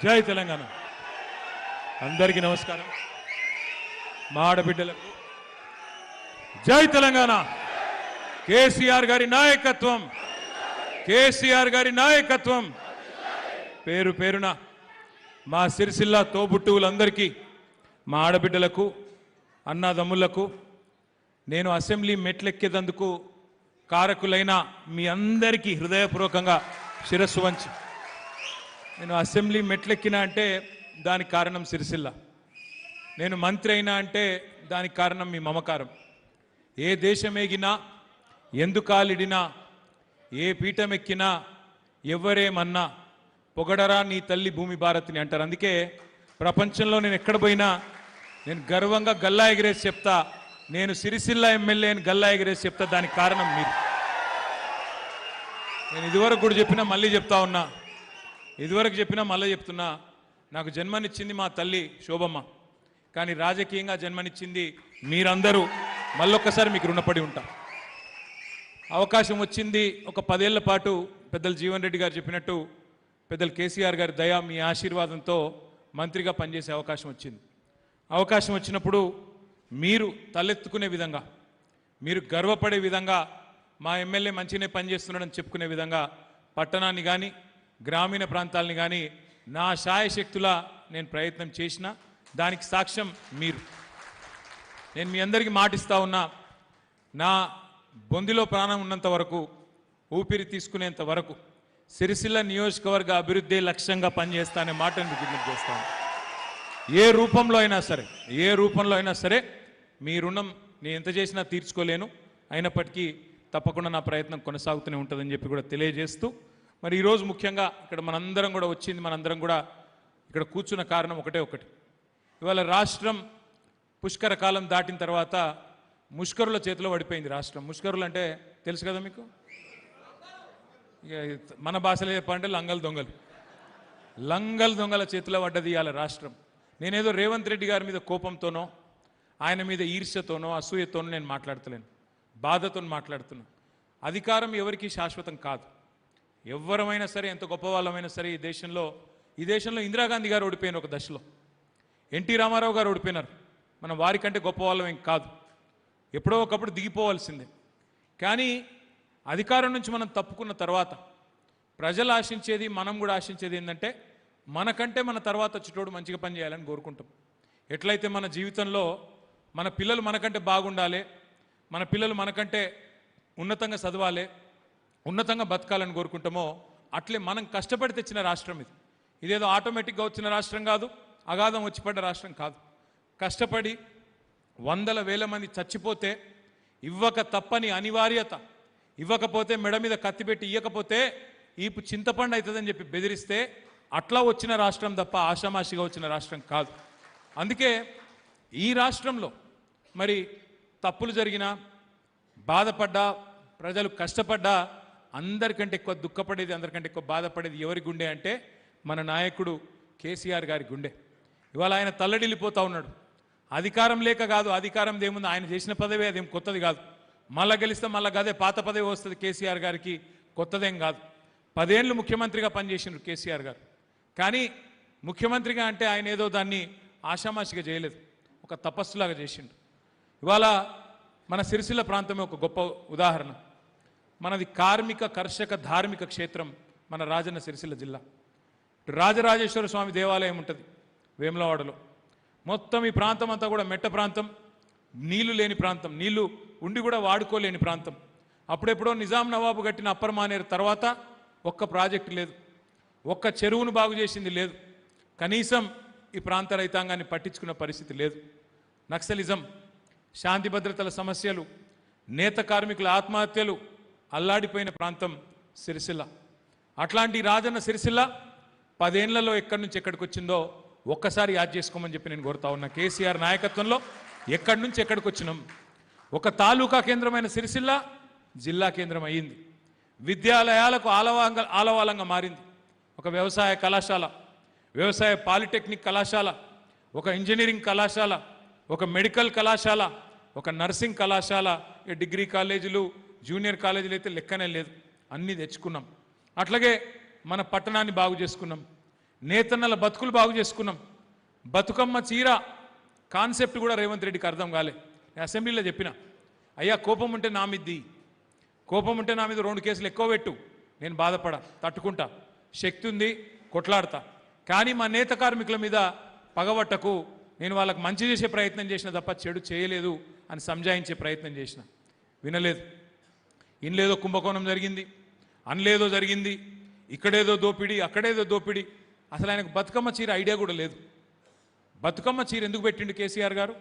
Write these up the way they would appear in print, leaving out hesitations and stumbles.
జై తెలంగాణ. అందరికీ నమస్కారం. మా ఆడబిడ్డలకు జై తెలంగాణ. కేసీఆర్ గారి నాయకత్వం, కేసీఆర్ గారి నాయకత్వం. పేరు పేరున మా సిరిసిల్ల తోబుట్టువులందరికీ, మా ఆడబిడ్డలకు, అన్నదమ్ములకు, నేను అసెంబ్లీ మెట్లెక్కేందుకు కారకులైన మీ అందరికీ హృదయపూర్వకంగా శిరస్సు వంచి, నేను అసెంబ్లీ మెట్లెక్కినా అంటే దానికి కారణం సిరిసిల్ల, నేను మంత్రి అయినా అంటే దానికి కారణం మీ మమకారం. ఏ దేశమేగినా, ఎందుకాలిడినా, ఏ పీఠమెక్కినా, ఎవరేమన్నా పొగడరా నీ తల్లి భూమి భారతిని అంటారు. అందుకే ప్రపంచంలో నేను ఎక్కడ పోయినా నేను గర్వంగా గల్లా ఎగిరేసి చెప్తా, నేను సిరిసిల్ల ఎమ్మెల్యే అని గల్లా ఎగిరేసి చెప్తా. దానికి కారణం మీరు. నేను ఇదివరకు కూడా చెప్పినా, మళ్ళీ చెప్తా ఉన్నా, ఇదివరకు చెప్పినా మళ్ళీ చెప్తున్నా, నాకు జన్మనిచ్చింది మా తల్లి శోభమ్మ, కానీ రాజకీయంగా జన్మనిచ్చింది మీరందరూ. మళ్ళొక్కసారి మీకు రుణపడి ఉంటా. అవకాశం వచ్చింది ఒక 10 ఏళ్ల పాటు. పెద్దలు జీవన్ రెడ్డి గారు చెప్పినట్టు, పెద్దలు కేసీఆర్ గారి దయ, మీ ఆశీర్వాదంతో మంత్రిగా పనిచేసే అవకాశం వచ్చింది. అవకాశం వచ్చినప్పుడు మీరు తలెత్తుకునే విధంగా, మీరు గర్వపడే విధంగా, మా ఎమ్మెల్యే మంచిగానే పనిచేస్తున్నాడని చెప్పుకునే విధంగా పట్టణాన్ని కానీ, గ్రామీణ ప్రాంతాలని కానీ నా శాయశక్తులా నేను ప్రయత్నం చేసిన దానికి సాక్ష్యం మీరు. నేను మీ అందరికీ మాటిస్తా ఉన్నా, నా బొందిలో ప్రాణం ఉన్నంత వరకు, ఊపిరి తీసుకునేంత వరకు సిరిసిల్ల నియోజకవర్గ అభివృద్ధి లక్ష్యంగా పనిచేస్తానే మాటను విజ్ఞప్తి చేస్తాను. ఏ రూపంలో అయినా సరే, ఏ రూపంలో అయినా సరే మీ రుణం నేను ఎంత చేసినా తీర్చుకోలేను. అయినప్పటికీ తప్పకుండా నా ప్రయత్నం కొనసాగుతూనే ఉంటుందని చెప్పి కూడా తెలియజేస్తూ, మరి ఈరోజు ముఖ్యంగా ఇక్కడ మనందరం కూడా వచ్చింది, మనందరం కూడా ఇక్కడ కూర్చున్న కారణం ఒకటే ఒకటి. ఇవాళ రాష్ట్రం పుష్కర కాలం దాటిన తర్వాత ముష్కరుల చేతిలో పడిపోయింది రాష్ట్రం. ముష్కరులు అంటే తెలుసు కదా మీకు, ఇక మన భాషలో చెప్పాలంటే లంగల్ దొంగలు. లంగల్ దొంగల చేతిలో పడ్డది ఇవాళ రాష్ట్రం. నేనేదో రేవంత్ రెడ్డి గారి మీద కోపంతోనో, ఆయన మీద ఈర్ష్యతోనో, అసూయతోనో నేను మాట్లాడతలేను, బాధతో మాట్లాడుతున్నా. అధికారం ఎవరికీ శాశ్వతం కాదు. ఎవరమైనా సరే, ఎంత గొప్ప వాళ్ళమైనా సరే, ఈ దేశంలో ఇందిరాగాంధీ గారు ఓడిపోయిన ఒక దశలో, ఎన్టీ రామారావు గారు ఓడిపోయినారు. మనం వారికంటే గొప్ప వాళ్ళం ఏం కాదు, ఎప్పుడో ఒకప్పుడు దిగిపోవాల్సిందే. కానీ అధికారం నుంచి మనం తప్పుకున్న తర్వాత ప్రజలు ఆశించేది, మనం కూడా ఆశించేది ఏంటంటే, మనకంటే మన తర్వాత వచ్చేటోడు మంచిగా పని చేయాలని కోరుకుంటాం. ఎట్లయితే మన జీవితంలో మన పిల్లలు మనకంటే బాగుండాలి, మన పిల్లలు మనకంటే ఉన్నతంగా చదవాలి, ఉన్నతంగా బతకాలని కోరుకుంటామో, అట్లే మనం కష్టపడి తెచ్చిన రాష్ట్రం ఇది. ఇదేదో ఆటోమేటిక్గా వచ్చిన రాష్ట్రం కాదు, అగాధం వచ్చి పడ్డ రాష్ట్రం కాదు. కష్టపడి వందల వేల మంది చచ్చిపోతే ఇవ్వక తప్పని అనివార్యత, ఇవ్వకపోతే మెడ మీద కత్తిపెట్టి ఇవ్వకపోతే ఈపు చింతపండు అవుతుందని చెప్పి బెదిరిస్తే అట్లా వచ్చిన రాష్ట్రం తప్ప ఆషామాషిగా వచ్చిన రాష్ట్రం కాదు. అందుకే ఈ రాష్ట్రంలో మరి తప్పులు జరిగినా, బాధపడ్డా, ప్రజలు కష్టపడ్డా, అందరికంటే ఎక్కువ దుఃఖపడేది, అందరికంటే ఎక్కువ బాధపడేది ఎవరి గుండె అంటే మన నాయకుడు కేసీఆర్ గారి గుండె. ఇవాళ ఆయన తల్లడిల్లిపోతూ ఉన్నాడు. అధికారం లేక కాదు, అధికారం ఏముంది, ఆయన చేసిన పదవి అదేం కొత్తది కాదు. మళ్ళా గెలిస్తే మళ్ళా అదే పాత పదవి వస్తుంది కేసీఆర్ గారికి, కొత్తదేం కాదు. 10 ఏళ్ళు ముఖ్యమంత్రిగా పనిచేసిండ్రు కేసీఆర్ గారు. కానీ ముఖ్యమంత్రిగా అంటే ఆయన ఏదో దాన్ని ఆషామాషిగా చేయలేదు, ఒక తపస్సులాగా చేసిండు. ఇవాళ మన సిరిసిల్ల ప్రాంతమే ఒక గొప్ప ఉదాహరణ. మనది కార్మిక, కర్షక, ధార్మిక క్షేత్రం మన రాజన్న సిరిసిల్ల జిల్లా. రాజరాజేశ్వర స్వామి దేవాలయం ఉంటుంది వేములవాడలో. మొత్తం ఈ ప్రాంతం అంతా కూడా మెట్ట ప్రాంతం, నీళ్లు లేని ప్రాంతం, నీళ్లు ఉండి కూడా వాడుకోలేని ప్రాంతం. అప్పుడెప్పుడో నిజాం నవాబు కట్టిన అప్పర్ మానేరు తర్వాత ఒక్క ప్రాజెక్టు లేదు, ఒక్క చెరువును బాగు చేసింది లేదు, కనీసం ఈ ప్రాంత రైతాంగాన్ని పట్టించుకున్న పరిస్థితి లేదు. నక్సలిజం, శాంతి భద్రతల సమస్యలు, నేత కార్మికుల ఆత్మహత్యలు అల్లాడిపోయిన ప్రాంతం సిరిసిల్ల. అట్లాంటి రాజన్న సిరిసిల్ల 10 ఏళ్లలో ఎక్కడి నుంచి ఎక్కడికి వచ్చిందో ఒక్కసారి యాద్ చేసుకోమని చెప్పి నేను కోరుతా ఉన్నా. కేసీఆర్ నాయకత్వంలో ఎక్కడి నుంచి ఎక్కడికి వచ్చినాం. ఒక తాలూకా కేంద్రమైన సిరిసిల్ల జిల్లా కేంద్రం అయ్యింది. విద్యాలయాలకు ఆలవాలంగా మారింది. ఒక వ్యవసాయ కళాశాల, వ్యవసాయ పాలిటెక్నిక్ కళాశాల, ఒక ఇంజనీరింగ్ కళాశాల, ఒక మెడికల్ కళాశాల, ఒక నర్సింగ్ కళాశాల, డిగ్రీ కాలేజీలు, జూనియర్ కాలేజీలు అయితే లెక్కనే లేదు, అన్నీ తెచ్చుకున్నాం. అట్లాగే మన పట్టణాన్ని బాగు చేసుకున్నాం. నేతన్నల బతుకులు బాగు చేసుకున్నాం. బతుకమ్మ చీర కాన్సెప్ట్ కూడా రేవంత్ రెడ్డికి అర్థం కాలే. నేను అసెంబ్లీలో చెప్పిన, అయ్యా కోపం ఉంటే నా మీద్ది, కోపం ఉంటే నా మీద 2 కేసులు ఎక్కువ పెట్టు, నేను బాధపడా, తట్టుకుంటా, శక్తి ఉంది, కొట్లాడతా. కానీ మా నేత కార్మికుల మీద పగబట్టకు, నేను వాళ్ళకు మంచి చేసే ప్రయత్నం చేసిన తప్ప చెడు చేయలేదు అని సంజాయించే ప్రయత్నం చేసిన. వినలేదు. ఇన్లేదో కుంభకోణం జరిగింది, అన్లేదో జరిగింది, ఇక్కడేదో దోపిడీ, అక్కడేదో దోపిడీ. అసలు ఆయనకు బతుకమ్మ చీర ఐడియా కూడా లేదు. బతుకమ్మ చీర ఎందుకు పెట్టిండు కేసీఆర్ గారు?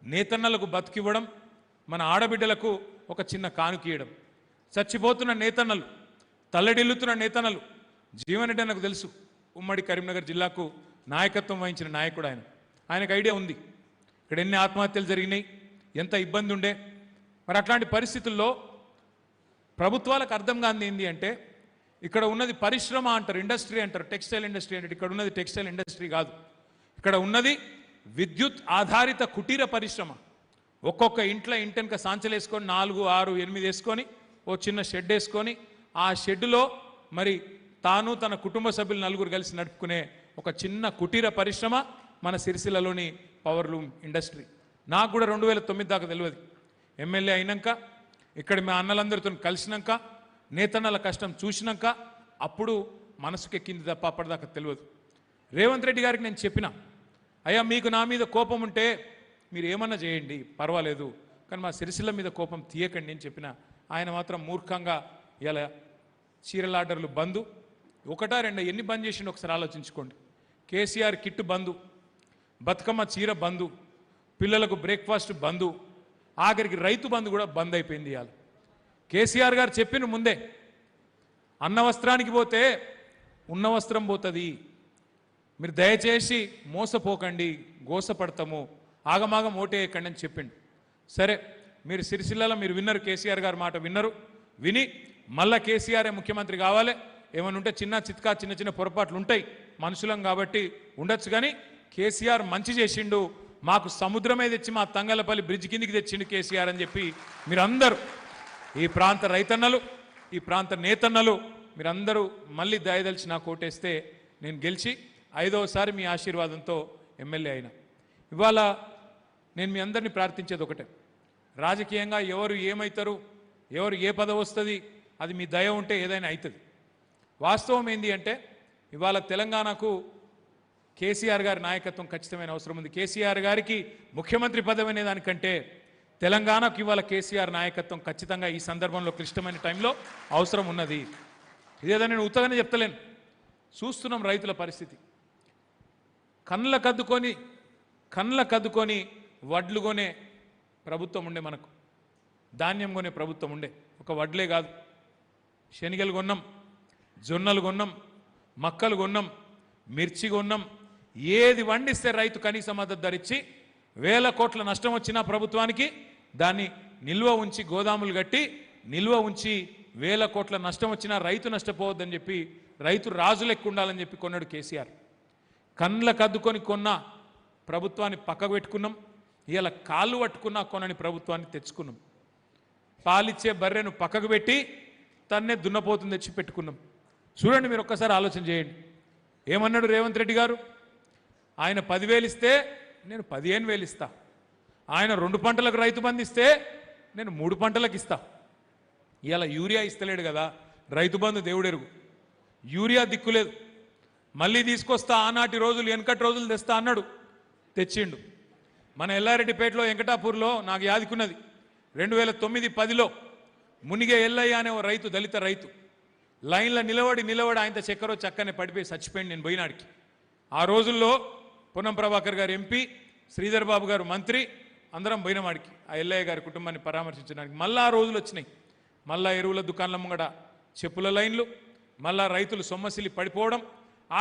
నేతన్నలకు బతుకివ్వడం, మన ఆడబిడ్డలకు ఒక చిన్న కానుకీయడం. చచ్చిపోతున్న నేతన్నలు, తల్లడిల్లుతున్న నేతన్నలు. జీవన్ రెడ్డి నాకు తెలుసు, ఉమ్మడి కరీంనగర్ జిల్లాకు నాయకత్వం వహించిన నాయకుడు ఆయన. ఆయనకు ఐడియా ఉంది ఇక్కడ ఎన్ని ఆత్మహత్యలు జరిగినాయి, ఎంత ఇబ్బంది ఉండే. మరి అట్లాంటి పరిస్థితుల్లో ప్రభుత్వాలకు అర్థం కాంది ఏంటి అంటే, ఇక్కడ ఉన్నది పరిశ్రమ అంటారు, ఇండస్ట్రీ అంటారు, టెక్స్టైల్ ఇండస్ట్రీ అంటే ఇక్కడ ఉన్నది టెక్స్టైల్ ఇండస్ట్రీ కాదు. ఇక్కడ ఉన్నది విద్యుత్ ఆధారిత కుటీర పరిశ్రమ. ఒక్కొక్క ఇంట్లో ఇంటెనక సాంచలు వేసుకొని 4, 6, 8 వేసుకొని ఓ చిన్న షెడ్ వేసుకొని ఆ షెడ్డులో మరి తాను తన కుటుంబ సభ్యులు 4 కలిసి నడుపుకునే ఒక చిన్న కుటీర పరిశ్రమ మన సిరిసిల్లలోని పవర్లూమ్ ఇండస్ట్రీ. నాకు కూడా 2009 దాకా తెలియదు. ఎమ్మెల్యే అయినాక ఇక్కడ మా అన్నలందరితో కలిసినాక నేతన్నల కష్టం చూసినాక అప్పుడు మనసుకెక్కింది తప్ప అప్పటిదాకా తెలియదు. రేవంత్ రెడ్డి గారికి నేను చెప్పిన, అయ్యా మీకు నా మీద కోపం ఉంటే మీరు ఏమన్నా చేయండి పర్వాలేదు, కానీ మా సిరిసిల్ల మీద కోపం తీయకండి అని చెప్పిన. ఆయన మాత్రం మూర్ఖంగా ఇలా చీరల ఆర్డర్లు బంధు, 1, 2 ఎన్ని బంద్ చేసిండు ఒకసారి ఆలోచించుకోండి. కేసీఆర్ కిట్ బంధు, బతుకమ్మ చీర బంధు, పిల్లలకు బ్రేక్ఫాస్ట్ బంధు, ఆఖరికి రైతు బంధు కూడా బంద్ అయిపోయింది. ఇవాళ కేసీఆర్ గారు చెప్పిన ముందే, అన్న వస్త్రానికి పోతే ఉన్న వస్త్రం పోతుంది, మీరు దయచేసి మోసపోకండి, గోసపడతాము, ఆగమాగం ఓటేయకండి అని చెప్పిండు. సరే, మీరు సిరిసిల్లలో మీరు విన్నారు, కేసీఆర్ గారి మాట విన్నారు. విని మళ్ళా కేసీఆర్ ముఖ్యమంత్రి కావాలి, ఏమైనా ఉంటే చిన్న చిన్న పొరపాట్లు ఉంటాయి, మనుషులం కాబట్టి ఉండొచ్చు. కానీ కేసీఆర్ మంచి చేసిండు, మాకు సముద్రమే తెచ్చి మా తంగలపల్లి బ్రిడ్జ్ కిందికి తెచ్చిండు కేసీఆర్ అని చెప్పి మీరందరూ, ఈ ప్రాంత రైతన్నలు, ఈ ప్రాంత నేతన్నలు మీరందరూ మళ్ళీ దయదలిచి నాకు ఓటేస్తే నేను గెలిచి 5వసారి మీ ఆశీర్వాదంతో ఎమ్మెల్యే అయినా. ఇవాళ నేను మీ అందరినీ ప్రార్థించేది ఒకటే, రాజకీయంగా ఎవరు ఏమవుతారు, ఎవరు ఏ పదవి వస్తుంది, అది మీ దయ ఉంటే ఏదైనా అవుతుంది. వాస్తవం ఏంటి అంటే, ఇవాళ తెలంగాణకు కేసీఆర్ గారి నాయకత్వం ఖచ్చితమైన అవసరం ఉంది. కేసీఆర్ గారికి ముఖ్యమంత్రి పదవి అనే దానికంటే తెలంగాణకు ఇవాళ కేసీఆర్ నాయకత్వం ఖచ్చితంగా ఈ సందర్భంలో క్లిష్టమైన టైంలో అవసరం ఉన్నది. ఇదేదో నేను ఉత్తగానే చెప్తలేను. చూస్తున్నాం రైతుల పరిస్థితి. కళ్ళ కద్దుకొని వడ్లు కొనే ప్రభుత్వం ఉండే, మనకు ధాన్యం కొనే ప్రభుత్వం ఉండే. ఒక వడ్లే కాదు, శనగలు కొన్నాం, జొన్నలు కొన్నాం, మక్కలు కొన్నాం, మిర్చి కొన్నాం. ఏది వండిస్తే రైతు కనీస మద్దతు ధర ఇచ్చి 1000 కోట్ల నష్టం వచ్చినా ప్రభుత్వానికి దాన్ని నిల్వ ఉంచి గోదాములు కట్టి నిల్వ ఉంచి 1000 కోట్ల నష్టం వచ్చినా రైతు నష్టపోవద్దని చెప్పి, రైతు రాజు లెక్క ఉండాలని చెప్పి కొన్నాడు కేసీఆర్. కళ్ళ కద్దుకొని కొన్న ప్రభుత్వాన్ని పక్కకు పెట్టుకున్నాం. ఇలా కాళ్ళు పట్టుకున్నా కొనని ప్రభుత్వాన్ని తెచ్చుకున్నాం. పాలిచ్చే బర్రెను పక్కకు పెట్టి తన్నే దున్నపోతుంది తెచ్చి పెట్టుకున్నాం. చూడండి, మీరు ఒక్కసారి ఆలోచన చేయండి. ఏమన్నాడు రేవంత్ రెడ్డి గారు? ఆయన 10,000 ఇస్తే నేను 15,000 ఇస్తా. ఆయన 2 పంటలకు రైతు బంధు ఇస్తే నేను 3 పంటలకు ఇస్తా. ఇలా యూరియా ఇస్తలేడు కదా, రైతు బంధు దేవుడెరుగు. యూరియా దిక్కులేదు, మళ్ళీ తీసుకొస్తా, ఆనాటి రోజులు వెనకటి రోజులు తెస్తా అన్నాడు, తెచ్చిండు. మన ఎల్లారెడ్డిపేటలో వెంకటాపూర్లో నాకు యాదికున్నది, 2009-10లో మునిగే ఎల్లయ్య అనే ఓ రైతు, దళిత రైతు, లైన్లో నిలబడి ఆయనతో చక్కెరో చక్కనే పడిపోయి చచ్చిపోయింది. నేను పోయినాడికి. ఆ రోజుల్లో పొన్నం ప్రభాకర్ గారు ఎంపీ, శ్రీధర్ బాబు గారు మంత్రి, అందరం పోయినవాడికి ఆ ఎల్లయ్య గారి కుటుంబాన్ని పరామర్శించడానికి. మళ్ళీ ఆ రోజులు వచ్చినాయి. మళ్ళా ఎరువుల దుకాణాల ముంగడ చెప్పుల లైన్లు, మళ్ళా రైతులు సొమ్మసిల్లి పడిపోవడం,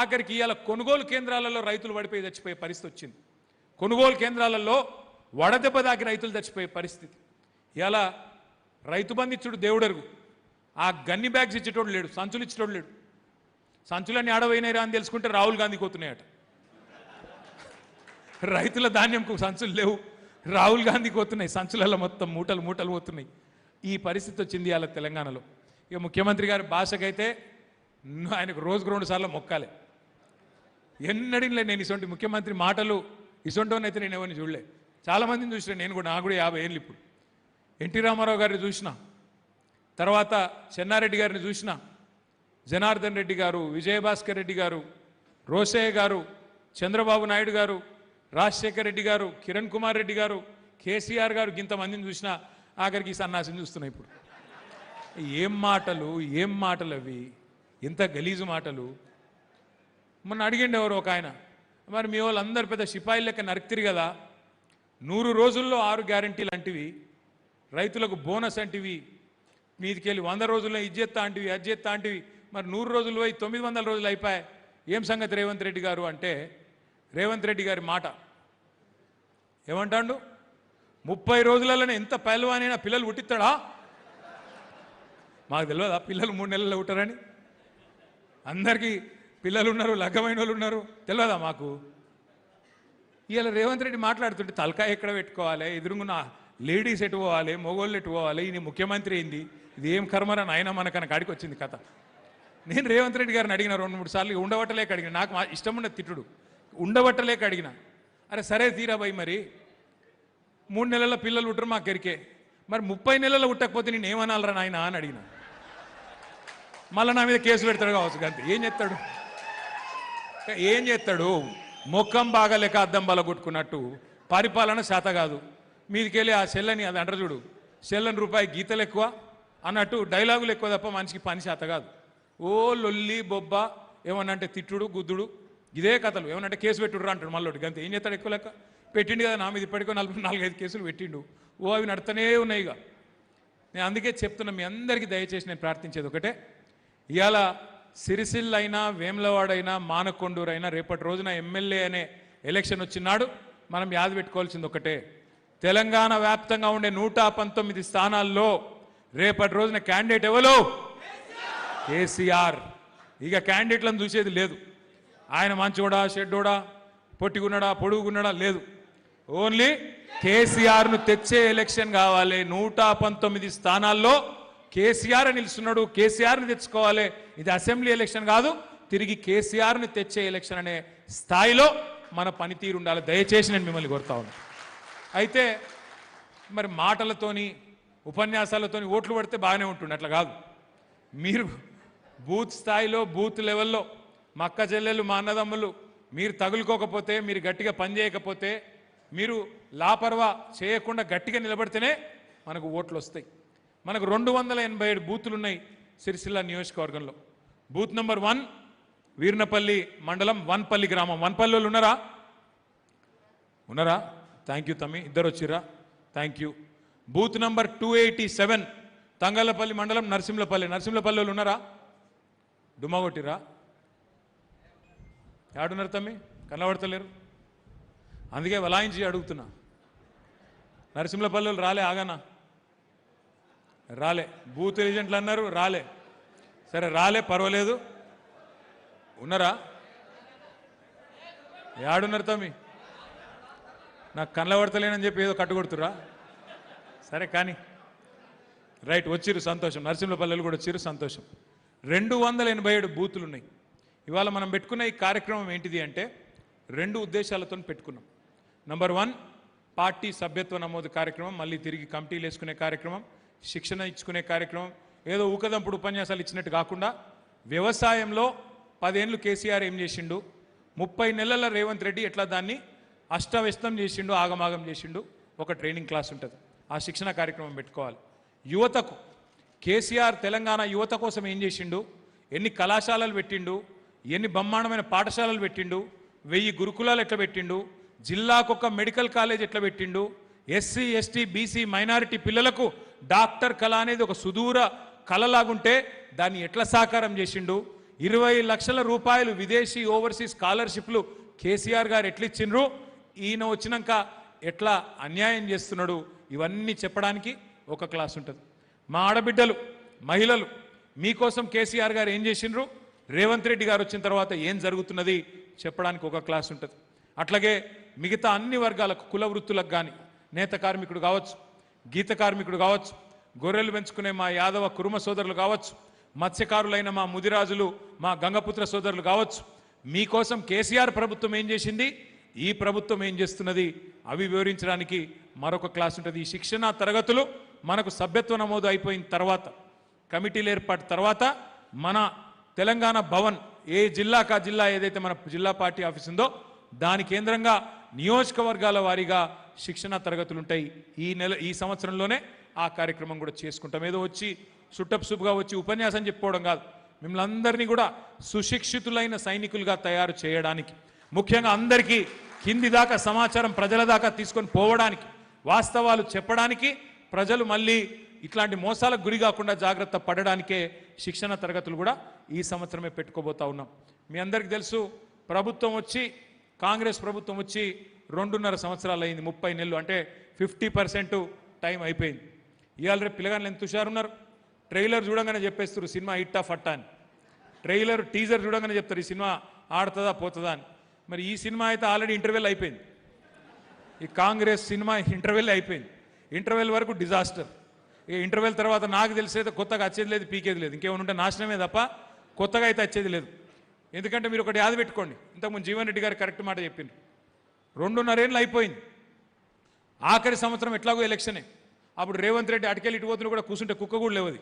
ఆఖరికి ఇవాళ కొనుగోలు కేంద్రాలలో రైతులు పడిపోయి చచ్చిపోయే పరిస్థితి వచ్చింది. కొనుగోలు కేంద్రాలలో వడదెబ్బ దాకి రైతులు చచ్చిపోయే పరిస్థితి. ఇవాళ రైతు బంధు ఇచ్చుడు దేవుడెరుగు, ఆ గన్ని బ్యాగ్స్ ఇచ్చేటోడు లేడు, సంచులు ఇచ్చేటోడు లేడు. సంచులన్నీ ఆడవైనాయిరా అని తెలుసుకుంటే రాహుల్ గాంధీకి పోతున్నాయట. రైతుల ధాన్యంకు సంచులు లేవు, రాహుల్ గాంధీకి పోతున్నాయి సంచులలో, మొత్తం మూటలు పోతున్నాయి. ఈ పరిస్థితి వచ్చింది ఇవాళ తెలంగాణలో. ఇక ముఖ్యమంత్రి గారి భాషకైతే ఆయనకు రోజుకు 2 సార్లు మొక్కాలి. ఎన్నడిలే నేను ఇటువంటి ముఖ్యమంత్రి మాటలు ఇసొంటోనైతే నేను ఎవరిని చూడలే. చాలామందిని చూసిన నేను కూడా, నాకు కూడా 50 ఏళ్ళు ఇప్పుడు. ఎన్టీ రామారావు గారిని చూసిన, తర్వాత చెన్నారెడ్డి గారిని చూసిన, జనార్దన్ రెడ్డి గారు, విజయభాస్కర్ రెడ్డి గారు, రోసయ్య గారు, చంద్రబాబు నాయుడు గారు, రాజశేఖర్ రెడ్డి గారు, కిరణ్ కుమార్ రెడ్డి గారు, కేసీఆర్ గారు, ఇంతమందిని చూసిన ఆఖరికి ఈ సన్నాసిని చూస్తున్నాయి ఇప్పుడు. ఏం మాటలు అవి, ఎంత గలీజు మాటలు. మొన్న అడిగిండి ఎవరు ఒక ఆయన, మరి మీ వాళ్ళందరూ పెద్ద సిపాయిలు లెక్క నరికితిరి కదా, 100 రోజుల్లో 6 గ్యారంటీలు అంటివి, రైతులకు బోనస్ అంటివి, మీదికెళ్ళి 100 రోజుల్లో ఇజ్జెత్తా అంటివి, అజ్జెత్తా అంటివి, మరి 100 రోజులు పోయి 900 రోజులు అయిపోయాయి, ఏం సంగతి రేవంత్ రెడ్డి గారు అంటే, రేవంత్ రెడ్డి గారి మాట ఏమంటాడు, 30 రోజులలోనే ఎంత పైల్వానైనా పిల్లలు పుట్టిస్తాడా? మాకు తెలియదా పిల్లలు 3 నెలల్లో పుట్టారని? అందరికీ పిల్లలు ఉన్నారు, లగ్గమైన వాళ్ళు ఉన్నారు, తెలియదా మాకు? ఇవాళ రేవంత్ రెడ్డి మాట్లాడుతుంటే తలకాయ ఎక్కడ పెట్టుకోవాలి, ఎదురుగున్న లేడీస్ ఎటు పోవాలి, మగోళ్ళు ఎటు పోవాలి, ఈయన ముఖ్యమంత్రి అయింది, ఇది ఏం కర్మరా నాయన మనకన్నా కాడికి వచ్చింది కథ. నేను రేవంత్ రెడ్డి గారిని అడిగిన 2-3 సార్లు, ఉండబట్టలేక అడిగిన, నాకు ఇష్టం ఉన్న తిట్టుడు, ఉండబట్టలేక అడిగిన, అరే సరే తీరా భయ్, మరి 3 నెలల పిల్లలు పుట్టరు మాకు ఎరికే, మరి 30 నెలలు పుట్టకపోతే నేను ఏమనాలరా నాయన అని అడిగిన. మళ్ళీ నా మీద కేసు పెడతాడు కావచ్చు, అంతే. ఏం చేస్తాడు ముఖం బాగాలేక అద్దం బల కొట్టుకున్నట్టు, పరిపాలన శాత కాదు, మీదికెళ్ళి ఆ సెల్లని, అది అంటారు చూడు, సెల్లని రూపాయి గీతలు ఎక్కువ అన్నట్టు డైలాగులు ఎక్కువ తప్ప మనిషికి పని శాత కాదు. ఓ లొల్లి బొబ్బ, ఏమన్నంటే తిట్టుడు గుద్దుడు, ఇదే కథలు. ఏమన్నంటే కేసు పెట్టుడు అంటాడు మళ్ళీ, అంతే. ఏం చేస్తాడు ఎక్కువ లెక్క, పెట్టిండు కదా నా మీద ఇప్పటికో 44-45 కేసులు పెట్టిండు, ఓ అవి నడుతూనే ఉన్నాయి. ఇక నేను అందుకే చెప్తున్నా, మీ అందరికీ దయచేసి నేను ప్రార్థించేది ఒకటే, ఇవాళ సిరిసిల్ల అయినా, వేములవాడైనా, మానకొండూరైనా రేపటి రోజున ఎమ్మెల్యే అనే ఎలక్షన్ వచ్చినాడు మనం యాది పెట్టుకోవాల్సింది ఒకటే, తెలంగాణ వ్యాప్తంగా ఉండే 119 స్థానాల్లో రేపటి రోజున క్యాండిడేట్ ఎవరు? కేసీఆర్. ఇక క్యాండిడేట్లను చూసేది లేదు, ఆయన మంచోడా షెడ్డోడా, పొట్టిగున్నాడా పొడుగున్నాడా లేదు, ఓన్లీ కేసీఆర్ను తెచ్చే ఎలక్షన్ కావాలి. 119 స్థానాల్లో కేసీఆర్ నిలుస్తున్నాడు, కేసీఆర్ని తెచ్చుకోవాలి. ఇది అసెంబ్లీ ఎలక్షన్ కాదు, తిరిగి కేసీఆర్ని తెచ్చే ఎలక్షన్ అనే స్థాయిలో మన పనితీరు ఉండాలి. దయచేసి నేను మిమ్మల్ని కోరుతా ఉన్నాను. అయితే మరి మాటలతోని ఉపన్యాసాలతోని ఓట్లు పడితే బాగానే ఉంటుంది, అట్లా కాదు. మీరు బూత్ స్థాయిలో, బూత్ లెవెల్లో మా అక్క చెల్లెలు, మా అన్నదమ్ములు, మీరు తగులుకోకపోతే, మీరు గట్టిగా పనిచేయకపోతే, మీరు లాపర్వా చేయకుండా గట్టిగా నిలబడితేనే మనకు ఓట్లు వస్తాయి. మనకు 287 బూతులు ఉన్నాయి సిరిసిల్ల నియోజకవర్గంలో. బూత్ నెంబర్ 1 వీర్నపల్లి మండలం, వన్పల్లి గ్రామం. వన్పల్లి వాళ్ళు ఉన్నారా? థ్యాంక్ యూ తమ్మి, ఇద్దరు వచ్చిర్రా, thank you. Booth number 287 Thangallapalli మండలం, నరసింహపల్లి వాళ్ళు ఉన్నారా? డుమ్మా కొట్టిరా? ఏడున్నారు తమ్మి, కనబడతలేరు, అందుకే వలాయించి అడుగుతున్నా. నరసింహపల్లి వాళ్ళు రాలే, ఆగానా? రాలే. బూత్ ఏజెంట్లు అన్నారు, రాలే. సరే రాలే, పర్వాలేదు. ఉన్నారా? ఏడున్నారు తమ్మి? నాకు కనబడతలేనని చెప్పి ఏదో కట్టుకొడుతురా? సరే కానీ రైట్, వచ్చిర్రు, సంతోషం. నరసింహపల్లెలు కూడా వచ్చిర్రు, సంతోషం. 287 బూతులు ఉన్నాయి. ఇవాళ మనం పెట్టుకున్న ఈ కార్యక్రమం ఏంటిది అంటే 2 ఉద్దేశాలతో పెట్టుకున్నాం. నంబర్ 1, పార్టీ సభ్యత్వ నమోదు కార్యక్రమం, మళ్ళీ తిరిగి కమిటీలు వేసుకునే కార్యక్రమం, శిక్షణ ఇచ్చుకునే కార్యక్రమం. ఏదో ఊకదంపుడు ఉపన్యాసాలు ఇచ్చినట్టు కాకుండా, వ్యవసాయంలో 10 ఏళ్ళు కేసీఆర్ ఏం చేసిండు, 30 నెలల రేవంత్ రెడ్డి ఎట్లా దాన్ని అష్టవ్యస్తం చేసిండు, ఆగమాగం చేసిండు, ఒక ట్రైనింగ్ క్లాస్ ఉంటుంది. ఆ శిక్షణ కార్యక్రమం పెట్టుకోవాలి. యువతకు కేసీఆర్ తెలంగాణ యువత కోసం ఏం చేసిండు, ఎన్ని కళాశాలలు పెట్టిండు, ఎన్ని బ్రహ్మాండమైన పాఠశాలలు పెట్టిండు, 1000 గురుకులాలు ఎట్లా పెట్టిండు, జిల్లాకొక మెడికల్ కాలేజ్ ఎట్లా పెట్టిండు, ఎస్సీ ఎస్టీ బీసీ మైనారిటీ పిల్లలకు డాక్టర్ కళ అనేది ఒక సుదూర కళలాగుంటే దాన్ని ఎట్లా సాకారం చేసిండు, 20 లక్షల రూపాయలు విదేశీ ఓవర్సీస్ స్కాలర్షిప్లు కేసీఆర్ గారు ఎట్లా ఇచ్చిండ్రు, ఈయన వచ్చినాక ఎట్లా అన్యాయం చేస్తున్నాడు, ఇవన్నీ చెప్పడానికి ఒక క్లాస్ ఉంటుంది. మా ఆడబిడ్డలు, మహిళలు మీకోసం కేసీఆర్ గారు ఏం చేసిండ్రు, రేవంత్ రెడ్డి గారు వచ్చిన తర్వాత ఏం జరుగుతున్నది చెప్పడానికి ఒక క్లాస్ ఉంటుంది. అట్లాగే మిగతా అన్ని వర్గాలకు, కుల వృత్తులకు కానీ, నేత కార్మికుడు కావచ్చు, గీత కార్మికుడు కావచ్చు, గొర్రెలు పెంచుకునే మా యాదవ కురుమ సోదరులు కావచ్చు, మత్స్యకారులైన మా ముదిరాజులు, మా గంగపుత్ర సోదరులు కావచ్చు, మీకోసం కేసీఆర్ ప్రభుత్వం ఏం చేసింది, ఈ ప్రభుత్వం ఏం చేస్తున్నది అవి వివరించడానికి మరొక క్లాస్ ఉంటుంది. ఈ శిక్షణ తరగతులు మనకు సభ్యత్వ నమోదు అయిపోయిన తర్వాత, కమిటీలు ఏర్పాటు తర్వాత మన తెలంగాణ భవన్ ఏ జిల్లాకు ఆ జిల్లా ఏదైతే మన జిల్లా పార్టీ ఆఫీస్ ఉందో దాని కేంద్రంగా నియోజకవర్గాల వారీగా శిక్షణ తరగతులు ఉంటాయి. ఈ సంవత్సరంలోనే ఆ కార్యక్రమం కూడా చేసుకుంటాం. ఏదో వచ్చి సుట్టపుసుపుగా వచ్చి ఉపన్యాసం చెప్పుకోవడం కాదు, మిమ్మల్ని అందరినీ కూడా సుశిక్షితులైన సైనికులుగా తయారు చేయడానికి, ముఖ్యంగా అందరికీ కింది దాకా సమాచారం ప్రజల దాకా తీసుకొని పోవడానికి, వాస్తవాలు చెప్పడానికి, ప్రజలు మళ్ళీ ఇట్లాంటి మోసాలకు గురి కాకుండా జాగ్రత్త పడడానికే శిక్షణ తరగతులు కూడా ఈ సంవత్సరమే పెట్టుకోబోతా ఉన్నాం. మీ అందరికీ తెలుసు, ప్రభుత్వం వచ్చి కాంగ్రెస్ ప్రభుత్వం వచ్చి 2.5 సంవత్సరాలు అయింది, 30 నెలలు, అంటే 50% టైం అయిపోయింది. ఇవాళ రేపు పిల్లగాళ్ళు ఎంత హుషారున్నారు, ట్రైలర్ చూడంగానే చెప్పేస్తారు సినిమా హిట్టా ఫట్టా అని, ట్రైలర్ టీజర్ చూడంగానే చెప్తారు ఈ సినిమా ఆడుతుందా పోతుందా అని. మరి ఈ సినిమా అయితే ఆల్రెడీ ఇంటర్వెల్ అయిపోయింది, ఈ కాంగ్రెస్ సినిమా ఇంటర్వెల్ అయిపోయింది. ఇంటర్వెల్ వరకు డిజాస్టర్. ఈ ఇంటర్వెల్ తర్వాత నాకు తెలిసేది కొత్తగా వచ్చేది లేదు, పీకేది లేదు, ఇంకేమైనా ఉంటే నాశనమే తప్ప కొత్తగా అయితే వచ్చేది లేదు. ఎందుకంటే మీరు ఒకటి యాద పెట్టుకోండి, ఇంతకుముందు జీవన్ రెడ్డి గారు కరెక్ట్ మాట చెప్పిండ్రు, 2.5 ఏళ్ళు అయిపోయింది, ఆఖరి సంవత్సరం ఎట్లాగో ఎలక్షనే. అప్పుడు రేవంత్ రెడ్డి అటుకెళ్ళి ఇటు పోతులు కూడా కూర్చుంటే కుక్క కూడా లేవది,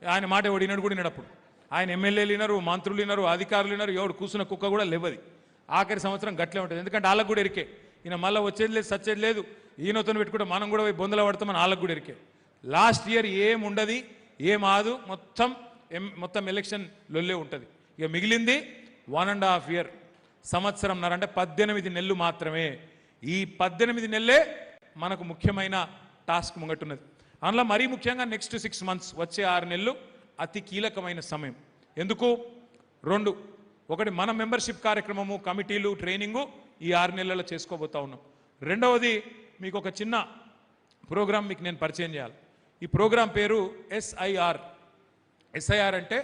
ఆయన మాట ఎవడు వినడు కూడా వినడప్పుడు. ఆయన ఎమ్మెల్యేలు వినరు, మంత్రులు వినరు, అధికారులు వినరు, ఎవడు కూర్చున్న కుక్క కూడా లేవది. ఆఖరి సంవత్సరం గట్లే ఉంటుంది, ఎందుకంటే వాళ్ళకు కూడా ఎరికే ఈయన మళ్ళీ వచ్చేది లేదు సచ్చేది లేదు, ఈయనతో పెట్టుకుంటే మనం కూడా పోయి బొందల పడతామని వాళ్ళకు కూడా ఎరికే. లాస్ట్ ఇయర్ ఏం ఉండదు, ఏం ఆదు, మొత్తం ఎలక్షన్ లొల్లే ఉంటుంది. ఇక మిగిలింది 1.5 ఇయర్, సంవత్సరంన్నర, అంటే 18 నెలలు మాత్రమే. ఈ 18 నెలలే మనకు ముఖ్యమైన టాస్క్ ముంగట్టున్నది. అందులో మరీ ముఖ్యంగా నెక్స్ట్ 6 మంత్స్, వచ్చే 6 నెలలు అతి కీలకమైన సమయం. ఎందుకు? 2, ఒకటి మన మెంబర్షిప్ కార్యక్రమము, కమిటీలు, ట్రైనింగు ఈ 6 నెలల్లో చేసుకోబోతా ఉన్నాం. రెండవది మీకు ఒక చిన్న ప్రోగ్రాం మీకు నేను పరిచయం చేయాలి. ఈ ప్రోగ్రాం పేరు SIR. SIR అంటే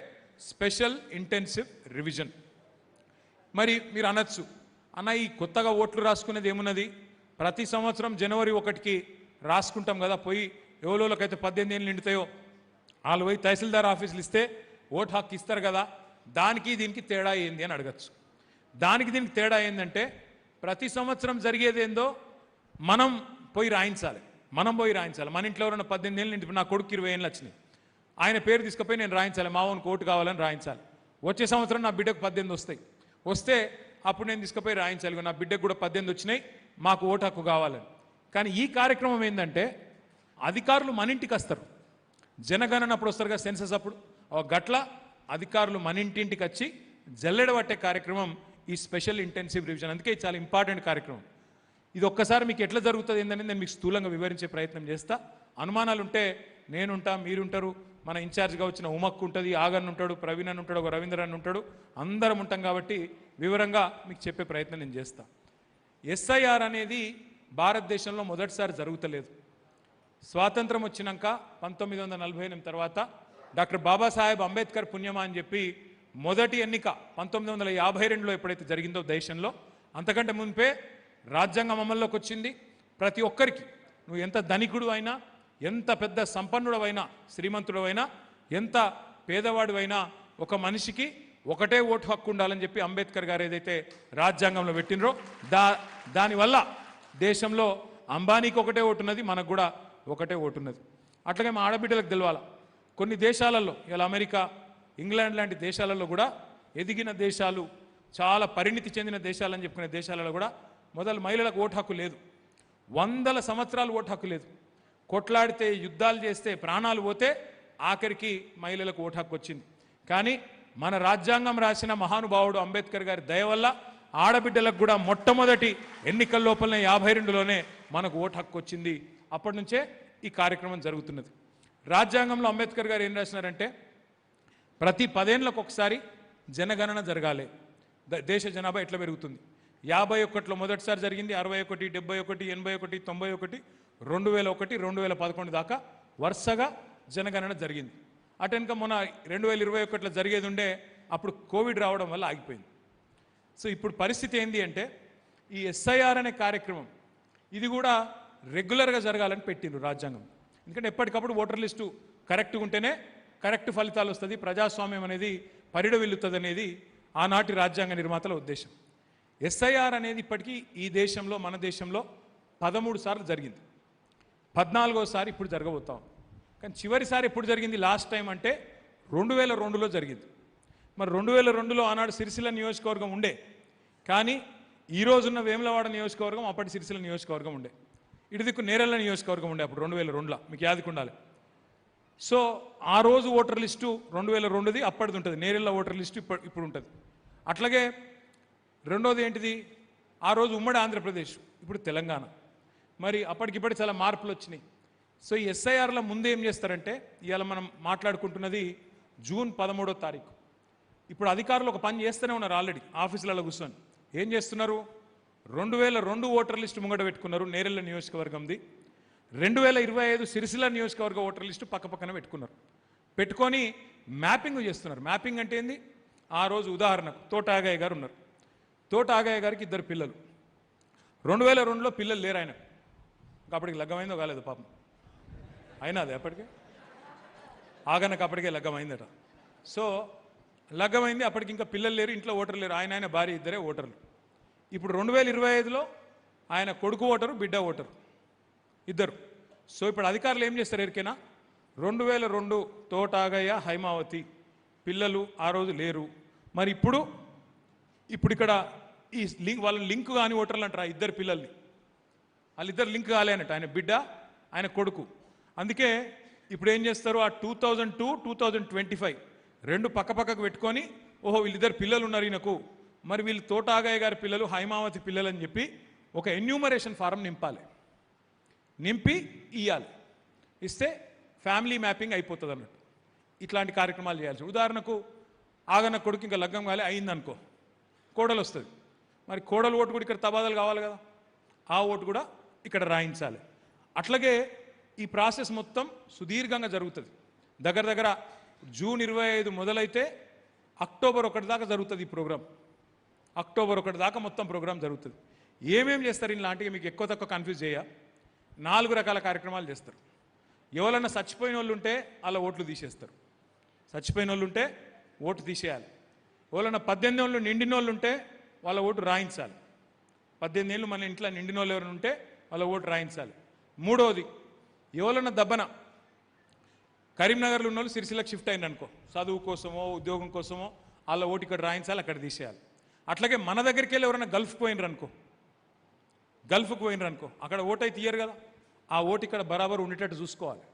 స్పెషల్ ఇంటెన్సివ్ రివిజన్. మరి మీరు అనొచ్చు, అన్న ఈ కొత్తగా ఓట్లు రాసుకునేది ఏమున్నది, ప్రతి సంవత్సరం జనవరి 1కి రాసుకుంటాం కదా, పోయి ఎవరోళ్ళకైతే 18 ఏళ్ళు నిండుతాయో వాళ్ళు పోయి తహసీల్దార్ ఆఫీసులు ఇస్తే ఓటు హక్కు ఇస్తారు కదా, దానికి దీనికి తేడా ఏంది అని అడగచ్చు. దానికి దీనికి తేడా ఏంటంటే ప్రతి సంవత్సరం జరిగేది ఏందో మనం పోయి రాయించాలి. మన ఇంట్లో ఎవరైనా 18 ఏళ్ళు నిండి, నా కొడుకు 20 ఏళ్ళు వచ్చినాయి, ఆయన పేరు తీసుకుపోయి నేను రాయించాలి, మా ఓన్కి ఓటు కావాలని రాయించాలి. వచ్చే సంవత్సరం నా బిడ్డకు 18 వస్తే అప్పుడు నేను తీసుకుపోయి రాయించాలి, నా బిడ్డకు కూడా 18 వచ్చినాయి, మాకు ఓటు హక్కు కావాలని. కానీ ఈ కార్యక్రమం ఏంటంటే అధికారులు మన ఇంటికి వస్తారు, జనగణన అప్పుడు వస్తారు కదా, సెన్సస్ అప్పుడు, గట్ల అధికారులు మన ఇంటింటికి వచ్చి జల్లెడ పట్టే కార్యక్రమం ఈ స్పెషల్ ఇంటెన్సివ్ రివిజన్. అందుకే చాలా ఇంపార్టెంట్ కార్యక్రమం. ఇది ఒక్కసారి మీకు ఎట్లా జరుగుతుంది ఏంటని నేను మీకు స్థూలంగా వివరించే ప్రయత్నం చేస్తా. అనుమానాలు ఉంటే నేనుంటా, మీరుంటారు, మన ఇన్ఛార్జ్గా వచ్చిన ఉమక్కు ఉంటుంది, ఆగన్ ఉంటాడు, ప్రవీణ్ అని ఉంటాడు, ఒక రవీంద్రన్ ఉంటాడు, అందరం ఉంటాం కాబట్టి వివరంగా మీకు చెప్పే ప్రయత్నం నేను చేస్తా. SIR అనేది భారతదేశంలో మొదటిసారి జరుగుతలేదు. స్వాతంత్రం వచ్చినాక 1948 తర్వాత డాక్టర్ బాబాసాహెబ్ అంబేద్కర్ పుణ్యమా అని చెప్పి మొదటి ఎన్నిక 1952లో ఎప్పుడైతే జరిగిందో దేశంలో, అంతకంటే మునిపే రాజ్యాంగం అమల్లోకి వచ్చింది. ప్రతి ఒక్కరికి, నువ్వు ఎంత ధనికుడు అయినా, ఎంత పెద్ద సంపన్నుడవైనా, శ్రీమంతుడవైనా, ఎంత పేదవాడివైనా, ఒక మనిషికి ఒకటే ఓటు హక్కు ఉండాలని చెప్పి అంబేద్కర్ గారు ఏదైతే రాజ్యాంగంలో పెట్టినరో దానివల్ల దేశంలో అంబానీకి ఒకటే ఓటు ఉన్నది, మనకు కూడా ఒకటే ఓటు ఉన్నది. అట్లాగే మా ఆడబిడ్డలకు తెలవాల, కొన్ని దేశాలలో, ఇలా అమెరికా, ఇంగ్లాండ్ లాంటి దేశాలలో కూడా, ఎదిగిన దేశాలు, చాలా పరిణితి చెందిన దేశాలని చెప్పుకునే దేశాలలో కూడా మొదలు మహిళలకు ఓటు హక్కు లేదు, 100 సంవత్సరాలు ఓటు హక్కు లేదు. కొట్లాడితే, యుద్ధాలు చేస్తే, ప్రాణాలు పోతే ఆఖరికి మహిళలకు ఓటు హక్కు వచ్చింది. కానీ మన రాజ్యాంగం రాసిన మహానుభావుడు అంబేద్కర్ గారి దయ వల్ల ఆడబిడ్డలకు కూడా మొట్టమొదటి ఎన్నికల లోపలనే 52లోనే మనకు ఓటు హక్కు వచ్చింది. అప్పటి నుంచే ఈ కార్యక్రమం జరుగుతున్నది. రాజ్యాంగంలో అంబేద్కర్ గారు ఏం రాసినారంటే ప్రతి 10 ఏళ్ళకు ఒకసారి జనగణన జరగాలి, దేశ జనాభా ఎట్లా పెరుగుతుంది. 51లో మొదటిసారి జరిగింది, 61, 71, 81, 91, 2001, 2011 దాకా వరుసగా జనగణన జరిగింది. అటెనక మొన్న 2021లో జరిగేది ఉండే, అప్పుడు కోవిడ్ రావడం వల్ల ఆగిపోయింది. సో ఇప్పుడు పరిస్థితి ఏంటి అంటే ఈ SIR అనే కార్యక్రమం ఇది కూడా రెగ్యులర్గా జరగాలని పెట్టిండ్రు రాజ్యాంగం. ఎందుకంటే ఎప్పటికప్పుడు ఓటర్ లిస్టు కరెక్ట్గా ఉంటేనే కరెక్ట్ ఫలితాలు వస్తుంది, ప్రజాస్వామ్యం అనేది పరిడవిల్లుతుంది అనేది ఆనాటి రాజ్యాంగ నిర్మాతల ఉద్దేశం. ఎస్ఐఆర్ అనేది ఇప్పటికీ ఈ దేశంలో మన దేశంలో 13 సార్లు జరిగింది. 14వసారి ఇప్పుడు జరగబోతాం. కానీ చివరిసారి ఎప్పుడు జరిగింది లాస్ట్ టైం అంటే 2002లో జరిగింది. మరి 2002లో ఆనాడు సిరిసిల్ల నియోజకవర్గం ఉండే, కానీ ఈ రోజున్న వేములవాడ నియోజకవర్గం అప్పటి సిరిసిల్ల నియోజకవర్గం ఉండే, ఇటు దిక్కు నేరెళ్ళ నియోజకవర్గం ఉండే అప్పుడు 2002లో, మీకు యాదికి ఉండాలి. సో ఆ రోజు ఓటర్ లిస్టు 2002ది అప్పటిది ఉంటుంది, నేరెళ్ళ ఓటర్ లిస్టు ఇప్పుడు ఉంటుంది. అట్లాగే రెండోది ఏంటిది, ఆ రోజు ఉమ్మడి ఆంధ్రప్రదేశ్, ఇప్పుడు తెలంగాణ. మరి అప్పటికిప్పటి చాలా మార్పులు వచ్చినాయి. సో ఈ ఎస్ఐఆర్ల ముందు ఏం చేస్తారంటే, ఇవాళ మనం మాట్లాడుకుంటున్నది జూన్ 13వ తారీఖు. ఇప్పుడు అధికారులు ఒక పని చేస్తూనే ఉన్నారు ఆల్రెడీ ఆఫీసులలో కూర్చొని. ఏం చేస్తున్నారు, 2002 ఓటర్ లిస్టు ముంగట పెట్టుకున్నారు నేరెళ్ళ నియోజకవర్గంది, 2025 సిరిసిల్ల నియోజకవర్గ ఓటర్ లిస్టు పక్కపక్కన పెట్టుకున్నారు. పెట్టుకొని మ్యాపింగ్ చేస్తున్నారు. మ్యాపింగ్ అంటే ఏంది, ఆ రోజు ఉదాహరణకు తోట ఆగయ్య గారు ఉన్నారు. తోట ఆగయ్య గారికి 2 పిల్లలు, 2002లో పిల్లలు లేరు ఆయన. అప్పటికి లగ్గమైందో కాలేదు పాపం, అయినా అది అప్పటికే ఆగనకు అప్పటికే లగ్గమైందట. సో లగ్గమైంది, అప్పటికి ఇంకా పిల్లలు లేరు, ఇంట్లో ఓటర్లు లేరు, ఆయన భార్య ఇద్దరే ఓటర్లు. ఇప్పుడు 2025లో ఆయన కొడుకు ఓటరు, బిడ్డ ఓటరు, ఇద్దరు. సో ఇప్పుడు అధికారులు ఏం చేస్తారు ఎరికైనా, 2002 తోట ఆగయ్య హైమావతి పిల్లలు ఆ రోజు లేరు. మరి ఇప్పుడు ఇక్కడ ఈ వాళ్ళ లింక్ కాని ఓటర్లు అంటారు, ఆ ఇద్దరు పిల్లల్ని, వాళ్ళిద్దరు లింక్ కాలేనట, ఆయన బిడ్డ ఆయన కొడుకు. అందుకే ఇప్పుడు ఏం చేస్తారు, ఆ 2002, 2025 రెండు పక్కపక్కకు పెట్టుకొని, ఓహో వీళ్ళిద్దరు పిల్లలు ఉన్నారు ఈయనకు, మరి వీళ్ళు తోట ఆగయ్య గారి పిల్లలు హైమావతి పిల్లలు అని చెప్పి ఒక ఎన్యూమరేషన్ ఫారం నింపాలి, నింపి ఇవ్వాలి. ఇస్తే ఫ్యామిలీ మ్యాపింగ్ అయిపోతుంది అన్నట్టు. ఇట్లాంటి కార్యక్రమాలు చేయాల్సి. ఉదాహరణకు ఆగన్న కొడుకు ఇంకా లగ్గం కాలే, అయిందనుకో, కోడలు వస్తుంది. మరి కోడలు ఓటు కూడా ఇక్కడ తబాదాలు కావాలి కదా, ఆ ఓటు కూడా ఇక్కడ రాయించాలి. అట్లాగే ఈ ప్రాసెస్ మొత్తం సుదీర్ఘంగా జరుగుతుంది. దగ్గర దగ్గర జూన్ 25 మొదలైతే అక్టోబర్ 1 దాకా జరుగుతుంది ఈ ప్రోగ్రాం. అక్టోబర్ 1 దాకా మొత్తం ప్రోగ్రాం జరుగుతుంది. ఏమేమి చేస్తారు ఇలాంటివి మీకు ఎక్కువ తక్కువ కన్ఫ్యూజ్ చేయ, 4 రకాల కార్యక్రమాలు చేస్తారు. ఎవరన్నా చచ్చిపోయిన వాళ్ళు ఉంటే వాళ్ళ ఓట్లు తీసేస్తారు, చచ్చిపోయిన వాళ్ళు ఉంటే ఓటు తీసేయాలి. ఎవరన్నా 18 ఏళ్ళు నిండిన వాళ్ళు ఉంటే వాళ్ళ ఓటు రాయించాలి. 18 ఏళ్ళు మన ఇంట్లో నిండిన వాళ్ళు ఎవరైనా ఉంటే వాళ్ళ ఓటు రాయించాలి. మూడవది, ఎవరన్నా దబ్బన కరీంనగర్లో ఉన్న వాళ్ళు సిరిసిల్లకు షిఫ్ట్ అయింది అనుకో, చదువు కోసమో ఉద్యోగం కోసమో, వాళ్ళ ఓటు ఇక్కడ రాయించాలి, అక్కడ తీసేయాలి. అట్లాగే మన దగ్గరికి వెళ్ళి ఎవరైనా గల్ఫ్కి పోయినరు అనుకో, అక్కడ ఓటు అయితే తీయరు కదా, ఆ ఓటు ఇక్కడ బరాబర్ ఉండేటట్టు చూసుకోవాలి,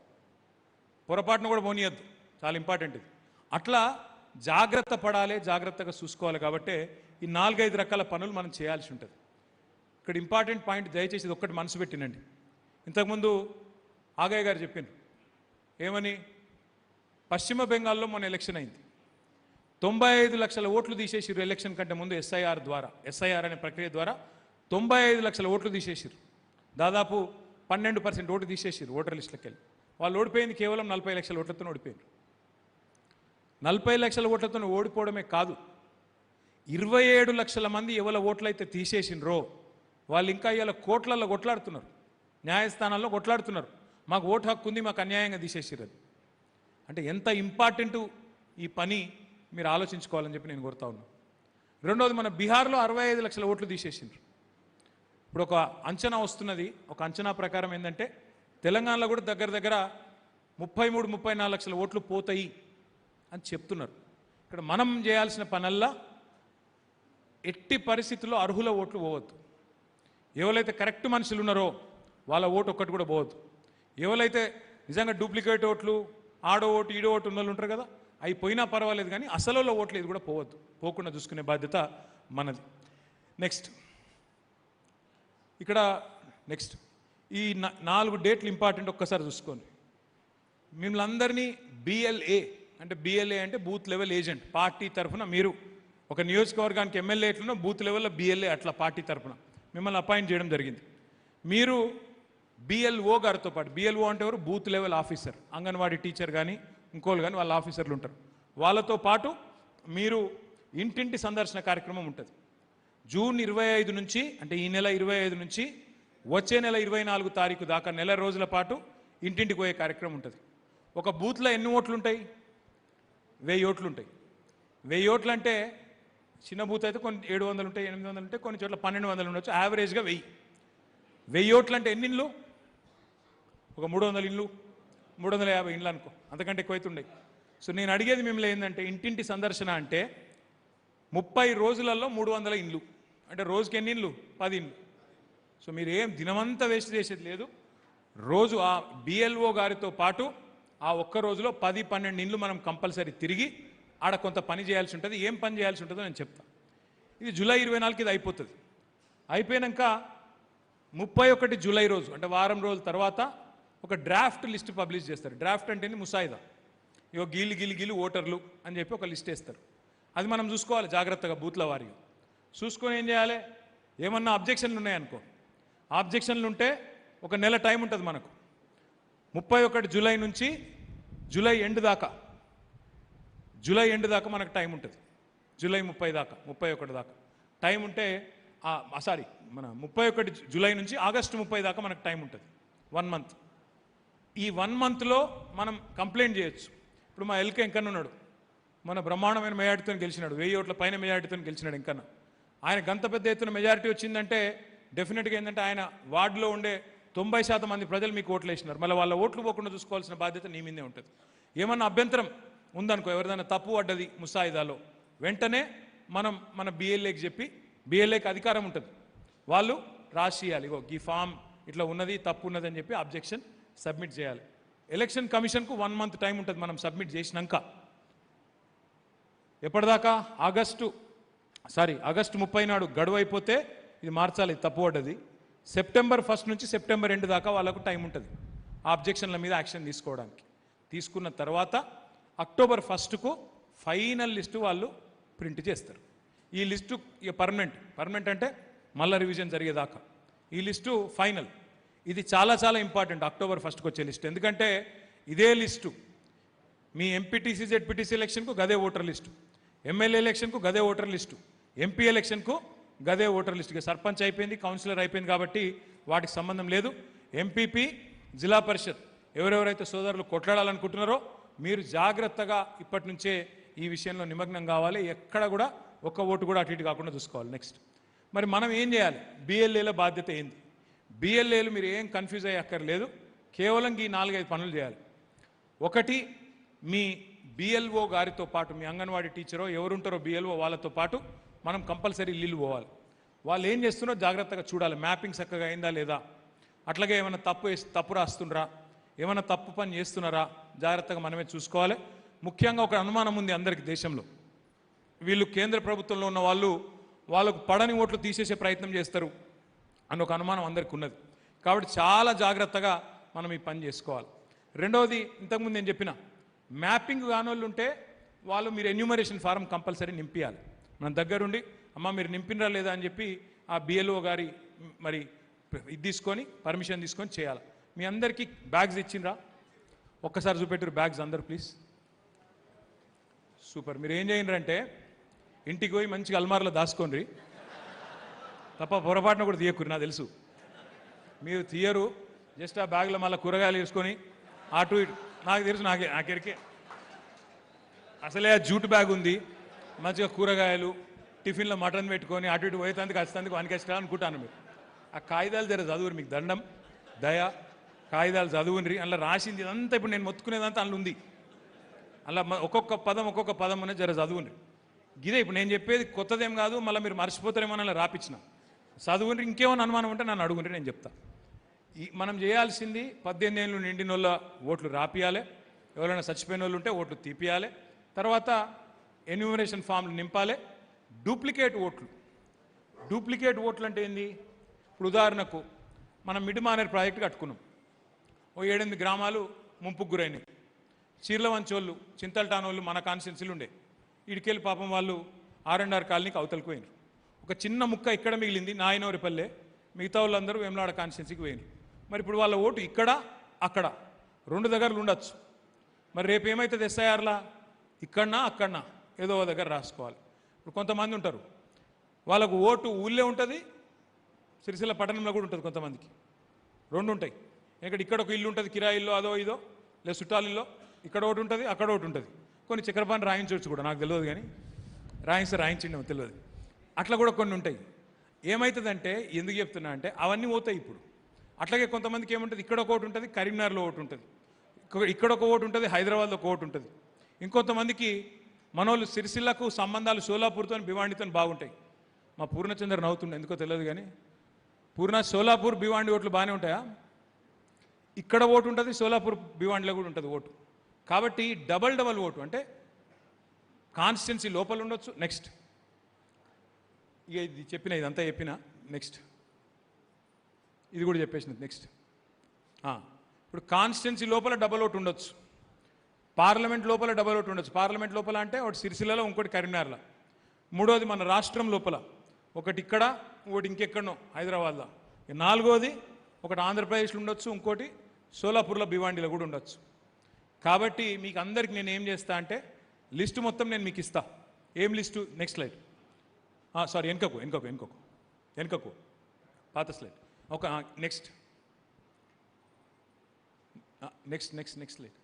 పొరపాటును కూడా పోనీయద్దు, చాలా ఇంపార్టెంట్ ఇది. అట్లా జాగ్రత్త పడాలి, జాగ్రత్తగా చూసుకోవాలి. కాబట్టి ఈ 4-5 రకాల పనులు మనం చేయాల్సి ఉంటుంది. ఇక్కడ ఇంపార్టెంట్ పాయింట్ దయచేసి ఇది ఒక్కటి మనసు పెట్టినండి. ఇంతకుముందు ఆగయ్య గారు చెప్పిండ్రు ఏమని, పశ్చిమ బెంగాల్లో మొన్న ఎలక్షన్ అయింది, 95 లక్షల ఓట్లు తీసేసిర్రు ఎలక్షన్ కంటే ముందు. ఎస్ఐఆర్ అనే ప్రక్రియ ద్వారా 95 లక్షల ఓట్లు తీసేసిర్రు, దాదాపు 12% ఓటు తీసేసిర్రు ఓటర్ లిస్టులకు వెళ్ళి. వాళ్ళు ఓడిపోయింది కేవలం 40 లక్షల ఓట్లతో ఓడిపోయారు. 40 లక్షల ఓట్లతో ఓడిపోవడమే కాదు, 27 లక్షల మంది ఎవరి ఓట్లయితే తీసేసినరో వాళ్ళు ఇంకా ఇవాళ కోట్లలో కొట్లాడుతున్నారు, న్యాయస్థానాల్లో కొట్లాడుతున్నారు, మాకు ఓటు హక్కు ఉంది, మాకు అన్యాయంగా తీసేసిర్రు. అంటే ఎంత ఇంపార్టెంటు ఈ పని మీరు ఆలోచించుకోవాలని చెప్పి నేను కోరుతా ఉన్నాను. రెండోది, మన బీహార్లో 65 లక్షల ఓట్లు తీసేసిండ్రు. ఇప్పుడు ఒక అంచనా వస్తున్నది, ఒక అంచనా ప్రకారం ఏంటంటే తెలంగాణలో కూడా దగ్గర దగ్గర 33-34 లక్షల ఓట్లు పోతాయి అని చెప్తున్నారు. ఇక్కడ మనం చేయాల్సిన పనల్లా ఎట్టి పరిస్థితుల్లో అర్హుల ఓట్లు పోవద్దు. ఎవరైతే కరెక్ట్ మనుషులు ఉన్నారో వాళ్ళ ఓటు ఒక్కటి కూడా పోవద్దు. ఎవరైతే నిజంగా డూప్లికేట్ ఓట్లు, ఆడో ఓటు ఈడో ఓటు ఉన్న వాళ్ళు ఉంటారు కదా, అవి పోయినా పర్వాలేదు, కానీ అసలు ఓట్లు ఇది కూడా పోవద్దు, పోకుండా చూసుకునే బాధ్యత మనది. నెక్స్ట్ ఈ 4 డేట్లు ఇంపార్టెంట్, ఒక్కసారి చూసుకోండి. మిమ్మల్ని అందరినీ BLA అంటే బూత్ లెవెల్ ఏజెంట్, పార్టీ తరఫున మీరు ఒక నియోజకవర్గానికి ఎమ్మెల్యే ఎట్లనో బూత్ లెవెల్లో BLA అట్లా పార్టీ తరఫున మిమ్మల్ని అపాయింట్ చేయడం జరిగింది. మీరు BLO గారితో పాటు, BLO అంటే ఎవరు, booth level officer, anganwadi teacher కానీ ఇంకోళ్ళు కానీ వాళ్ళ ఆఫీసర్లు ఉంటారు, వాళ్ళతో పాటు మీరు ఇంటింటి సందర్శన కార్యక్రమం ఉంటుంది. జూన్ 25 నుంచి, అంటే ఈ నెల 25 నుంచి వచ్చే నెల 24 తారీఖు దాకా నెల రోజుల పాటు ఇంటింటికి పోయే కార్యక్రమం ఉంటుంది. ఒక బూత్లో ఎన్ని ఓట్లు ఉంటాయి, 1000 ఓట్లు ఉంటాయి. 1000 ఓట్లు అంటే చిన్న బూత్ అయితే కొన్ని 700 ఉంటాయి, 800 ఉంటాయి, కొన్ని చోట్ల 1200 ఉండొచ్చు, యావరేజ్గా 1000 ఓట్లు అంటే ఎన్ని ఇండ్లు? ఒక 300 ఇండ్లు, 350 ఇండ్లు అనుకో, అంతకంటే ఎక్కువైతుండే. సో నేను అడిగేది మిమ్మల్ని ఏంటంటే, ఇంటింటి సందర్శన అంటే 30 రోజులలో 300 ఇండ్లు అంటే రోజుకి ఎన్ని ఇండ్లు? 10 ఇండ్లు. సో మీరు ఏం దినమంతా వేస్ట్ చేసేది లేదు. రోజు ఆ బిఎల్ఓ గారితో పాటు ఆ ఒక్క రోజులో 10-12 ఇండ్లు మనం కంపల్సరీ తిరిగి ఆడ కొంత పని చేయాల్సి ఉంటుంది. ఏం పని చేయాల్సి ఉంటుందో నేను చెప్తాను. ఇది జూలై 24కి ఇది అయిపోతుంది. అయిపోయాక 31 జూలై రోజు అంటే వారం రోజుల తర్వాత ఒక డ్రాఫ్ట్ లిస్ట్ పబ్లిష్ చేస్తారు. డ్రాఫ్ట్ అంటే ముసాయిదా, ఇగో గీలు ఓటర్లు అని చెప్పి ఒక లిస్ట్ వేస్తారు. అది మనం చూసుకోవాలి జాగ్రత్తగా, బూత్ల వారిగా చూసుకొని ఏం చేయాలి? ఏమన్నా అబ్జెక్షన్లు ఉన్నాయనుకో, ఆబ్జెక్షన్లు ఉంటే ఒక నెల టైం ఉంటుంది మనకు. 31 జూలై నుంచి జూలై ఎండ్ దాకా మనకు టైం ఉంటుంది. జూలై 30 దాకా, 31 దాకా టైం ఉంటే సారీ మన 31 జూలై నుంచి ఆగస్టు 30 దాకా మనకు టైం ఉంటుంది, 1 మంత్. ఈ 1 మంత్లో మనం కంప్లైంట్ చేయొచ్చు. ఇప్పుడు మా ఎల్కే ఎంకన్న ఉన్నాడు, మన బ్రహ్మాండమైన మెజార్టీతో గెలిచినాడు, 1000 ఓట్ల పైన మెజార్టీతో గెలిచినాడు ఎంకన్న. ఆయన గంత పెద్ద ఎత్తున మెజారిటీ వచ్చిందంటే డెఫినెట్గా ఏంటంటే ఆయన వార్డులో ఉండే 90% మంది ప్రజలు మీకు ఓట్లు వేసినారు. మళ్ళీ వాళ్ళ ఓట్లు పోకుండా చూసుకోవాల్సిన బాధ్యత నీ మీదే ఉంటుంది. ఏమన్నా అభ్యంతరం ఉందనుకో, ఎవరిదైనా తప్పు పడ్డది ముసాయిదాలో, వెంటనే మనం మన బిఎల్ఏకి చెప్పి, బిఎల్ఏకి అధికారం ఉంటుంది, వాళ్ళు రాసియాలి, ఇగో ఈ ఫామ్ ఇట్లా ఉన్నది, తప్పు ఉన్నది అని చెప్పి అబ్జెక్షన్ సబ్మిట్ చేయాలి. ఎలక్షన్ కమిషన్కు 1 మంత్ టైం ఉంటుంది మనం సబ్మిట్ చేసినాక. ఎప్పటిదాకా? ఆగస్టు 30 నాడు గడువు అయిపోతే ఇది మార్చాలి, తప్పు పడ్డది. సెప్టెంబర్ 1 నుంచి సెప్టెంబర్ 2 దాకా వాళ్ళకు టైం ఉంటుంది ఆ అబ్జెక్షన్ల మీద యాక్షన్ తీసుకోవడానికి. తీసుకున్న తర్వాత అక్టోబర్ 1కు ఫైనల్ లిస్టు వాళ్ళు ప్రింట్ చేస్తారు. ఈ లిస్టు ఇక పర్మనెంట్ అంటే మళ్ళీ రివిజన్ జరిగేదాకా ఈ లిస్టు ఫైనల్. ఇది చాలా చాలా ఇంపార్టెంట్ అక్టోబర్ 1కు వచ్చే లిస్టు. ఎందుకంటే ఇదే లిస్టు మీ ఎంపీటీసీ జెడ్పీటీసీ ఎలక్షన్కు గదే ఓటర్ లిస్టు, ఎమ్మెల్యే ఎలక్షన్కు గదే ఓటర్ లిస్టు, ఎంపీ ఎలక్షన్కు గదే ఓటర్ లిస్టుగా. సర్పంచ్ అయిపోయింది, కౌన్సిలర్ అయిపోయింది కాబట్టి వాటికి సంబంధం లేదు. ఎంపీపీ, జిల్లా పరిషత్ ఎవరెవరైతే సోదరులు కొట్లాడాలనుకుంటున్నారో మీరు జాగ్రత్తగా ఇప్పటి నుంచే ఈ విషయంలో నిమగ్నం కావాలి. ఎక్కడ కూడా ఒక్క ఓటు కూడా అటు ఇటు కాకుండా చూసుకోవాలి. నెక్స్ట్ మరి మనం ఏం చేయాలి? బిఎల్ఏల బాధ్యత ఏంది? బిఎల్ఏలు మీరు ఏం కన్ఫ్యూజ్ అయ్యక్కర్లేదు, కేవలం ఈ 4-5 పనులు చేయాలి. ఒకటి, మీ బిఎల్ఓ గారితో పాటు మీ అంగన్వాడీ టీచరో ఎవరుంటారో బిఎల్ఓ వాళ్ళతో పాటు మనం కంపల్సరీ ఇల్లు పోవాలి. వాళ్ళు ఏం చేస్తున్నారో జాగ్రత్తగా చూడాలి, మ్యాపింగ్ చక్కగా అయిందా లేదా, అట్లాగే ఏమైనా తప్పు రాస్తుండ్రా, ఏమైనా తప్పు పని చేస్తున్నారా జాగ్రత్తగా మనమే చూసుకోవాలి. ముఖ్యంగా ఒక అనుమానం ఉంది అందరికీ దేశంలో, వీళ్ళు కేంద్ర ప్రభుత్వంలో ఉన్న వాళ్ళకు పడని ఓట్లు తీసేసే ప్రయత్నం చేస్తారు అని ఒక అనుమానం అందరికీ ఉన్నది. కాబట్టి చాలా జాగ్రత్తగా మనం ఈ పని చేసుకోవాలి. రెండవది, ఇంతకుముందు నేను చెప్పిన మ్యాపింగ్ కానోళ్ళు ఉంటే వాళ్ళు మీరు ఎన్యూమరేషన్ ఫారం కంపల్సరీ నింపించాలి. మన దగ్గరుండి అమ్మ మీరు నింపినరా లేదా అని చెప్పి ఆ బిఎల్ఓ గారి మరి ఇది తీసుకొని పర్మిషన్ తీసుకొని చేయాలి. మీ అందరికీ బ్యాగ్స్ ఇచ్చిండ్రా? ఒక్కసారి చూపెట్టారు బ్యాగ్స్ అందరు ప్లీజ్. సూపర్. మీరు ఏం చేయండి, ఇంటికి పోయి మంచిగా అల్మార్లో దాచుకోండి, తప్ప పొరపాటున కూడా తీయకూరి. నాకు తెలుసు మీరు తీయరు, జస్ట్ ఆ బ్యాగ్లో మళ్ళీ కూరగాయలు వేసుకొని అటు ఇటు. నాకు తెలుసు, నాకెరికే అసలే ఆ జూట్ బ్యాగ్ ఉంది, మంచిగా కూరగాయలు టిఫిన్లో మటన్ పెట్టుకొని అటు ఇటు పోయేందుకు వచ్చేందుకు వనికేస్తా అనుకుంటాను. మీరు ఆ కాగితాలు జర చదువురు, మీకు దండం దయ, కాగితాలు చదువుని. అందులో రాసింది ఇదంతా ఇప్పుడు నేను మొత్తుకునేదంతా అందులో ఉంది. అలా ఒక్కొక్క పదం అనేది జర చదువుని. ఇదే ఇప్పుడు నేను చెప్పేది కొత్తదేం కాదు, మళ్ళీ మీరు మర్చిపోతారేమో అలా రాపించిన చదువుని. ఇంకేమైనా అనుమానం ఉంటే నన్ను అడుగుంటే నేను చెప్తా. మనం చేయాల్సింది 18 ఏళ్ళు నిండిన వాళ్ళ ఓట్లు రాపియాలి, ఎవరైనా చచ్చిపోయిన వాళ్ళు ఉంటే ఓట్లు తీపియాలి, తర్వాత ఎన్యూమరేషన్ ఫామ్లు నింపాలి. డూప్లికేట్ ఓట్లు అంటే ఏంది? ఇప్పుడు ఉదాహరణకు మనం మిడ్మానేర్ ప్రాజెక్టు కట్టుకున్నాం, ఓ 7-8 గ్రామాలు ముంపుకు గురైనాయి. చీర్లవంచోళ్ళు, చింతల్టానోళ్ళు మన కాన్స్టిట్యున్సీలు ఉండే, ఇడికెళ్ళి పాపం వాళ్ళు R&R కాలనీకి అవతలకు పోయినారు. ఒక చిన్న ముక్క ఇక్కడ మిగిలింది నాయనవరిపల్లె, మిగతా వాళ్ళందరూ వేములాడ కాన్స్టిట్యున్సీకి పోయినారు. మరి ఇప్పుడు వాళ్ళ ఓటు ఇక్కడ అక్కడ 2 దగ్గరలు ఉండొచ్చు. మరి రేపు ఏమైతుంది? ఎస్ఐఆర్లా ఇక్కడనా ఏదో దగ్గర రాసుకోవాలి. ఇప్పుడు కొంతమంది ఉంటారు, వాళ్ళకు ఓటు ఊళ్ళే ఉంటుంది, సిరిసిల్ల పట్టణంలో కూడా ఉంటుంది, కొంతమందికి 2 ఉంటాయి. ఇక్కడ ఒక ఇల్లు ఉంటుంది, కిరాయిల్లో అదో ఇదో, లేదా చుట్టాలిల్లో, ఇక్కడ ఒకటి ఉంటుంది, అక్కడ ఒకటి ఉంటుంది. కొన్ని చక్రపాణి రాయించవచ్చు కూడా, నాకు తెలియదు. కానీ రాయించిండేమో తెలియదు. అట్లా కూడా కొన్ని ఉంటాయి. ఏమవుతుందంటే ఎందుకు చెప్తున్నా అంటే అవన్నీ పోతాయి ఇప్పుడు. అట్లాగే కొంతమందికి ఏముంటుంది, ఇక్కడ ఒక ఓటు ఉంటుంది, కరీంనగర్లో ఓటు ఉంటుంది, ఇక్కడ ఒక ఓటు ఉంటుంది, హైదరాబాద్లో ఒక ఓటు ఉంటుంది. ఇంకొంతమందికి మనోళ్ళు సిరిసిల్లకు సంబంధాలు షోలాపూర్తో భివాండితో బాగుంటాయి. మా పూర్ణచంద్ర నవ్వుతుండే, ఎందుకో తెలియదు కానీ షోలాపూర్ భివాండి ఓట్లు బాగానే ఉంటాయా? ఇక్కడ ఓటు ఉంటుంది, షోలాపూర్ భివాండిలో కూడా ఉంటుంది ఓటు. కాబట్టి డబల్ ఓటు అంటే కాన్స్టిట్యున్సీ లోపల ఉండొచ్చు. నెక్స్ట్ ఇక ఇది చెప్పిన, ఇదంతా చెప్పిన. నెక్స్ట్ ఇది కూడా చెప్పేసినది. నెక్స్ట్ ఇప్పుడు కాన్స్టిట్యున్సీ లోపల డబల్ ఓటు ఉండొచ్చు, పార్లమెంట్ లోపల డబల్ ఓటు ఉండొచ్చు. పార్లమెంట్ లోపల అంటే ఒకటి సిరిసిల్లలో, ఇంకోటి కరీంనగర్లో, మూడోది మన రాష్ట్రం లోపల, ఒకటి ఇక్కడ, ఒకటి ఇంకెక్కడనో హైదరాబాద్లో, నాలుగోది ఒకటి ఆంధ్రప్రదేశ్లో ఉండొచ్చు, ఇంకోటి సోలాపూర్లో భివాండిలో కూడా ఉండొచ్చు. కాబట్టి మీకు అందరికి నేను ఏం చేస్తా అంటే లిస్టు మొత్తం నేను మీకు ఇస్తా. ఏం లిస్టు? Next slide. సారీ, వెనుకకు పాత స్లైడ్. ఒక నెక్స్ట్ స్లైడ్.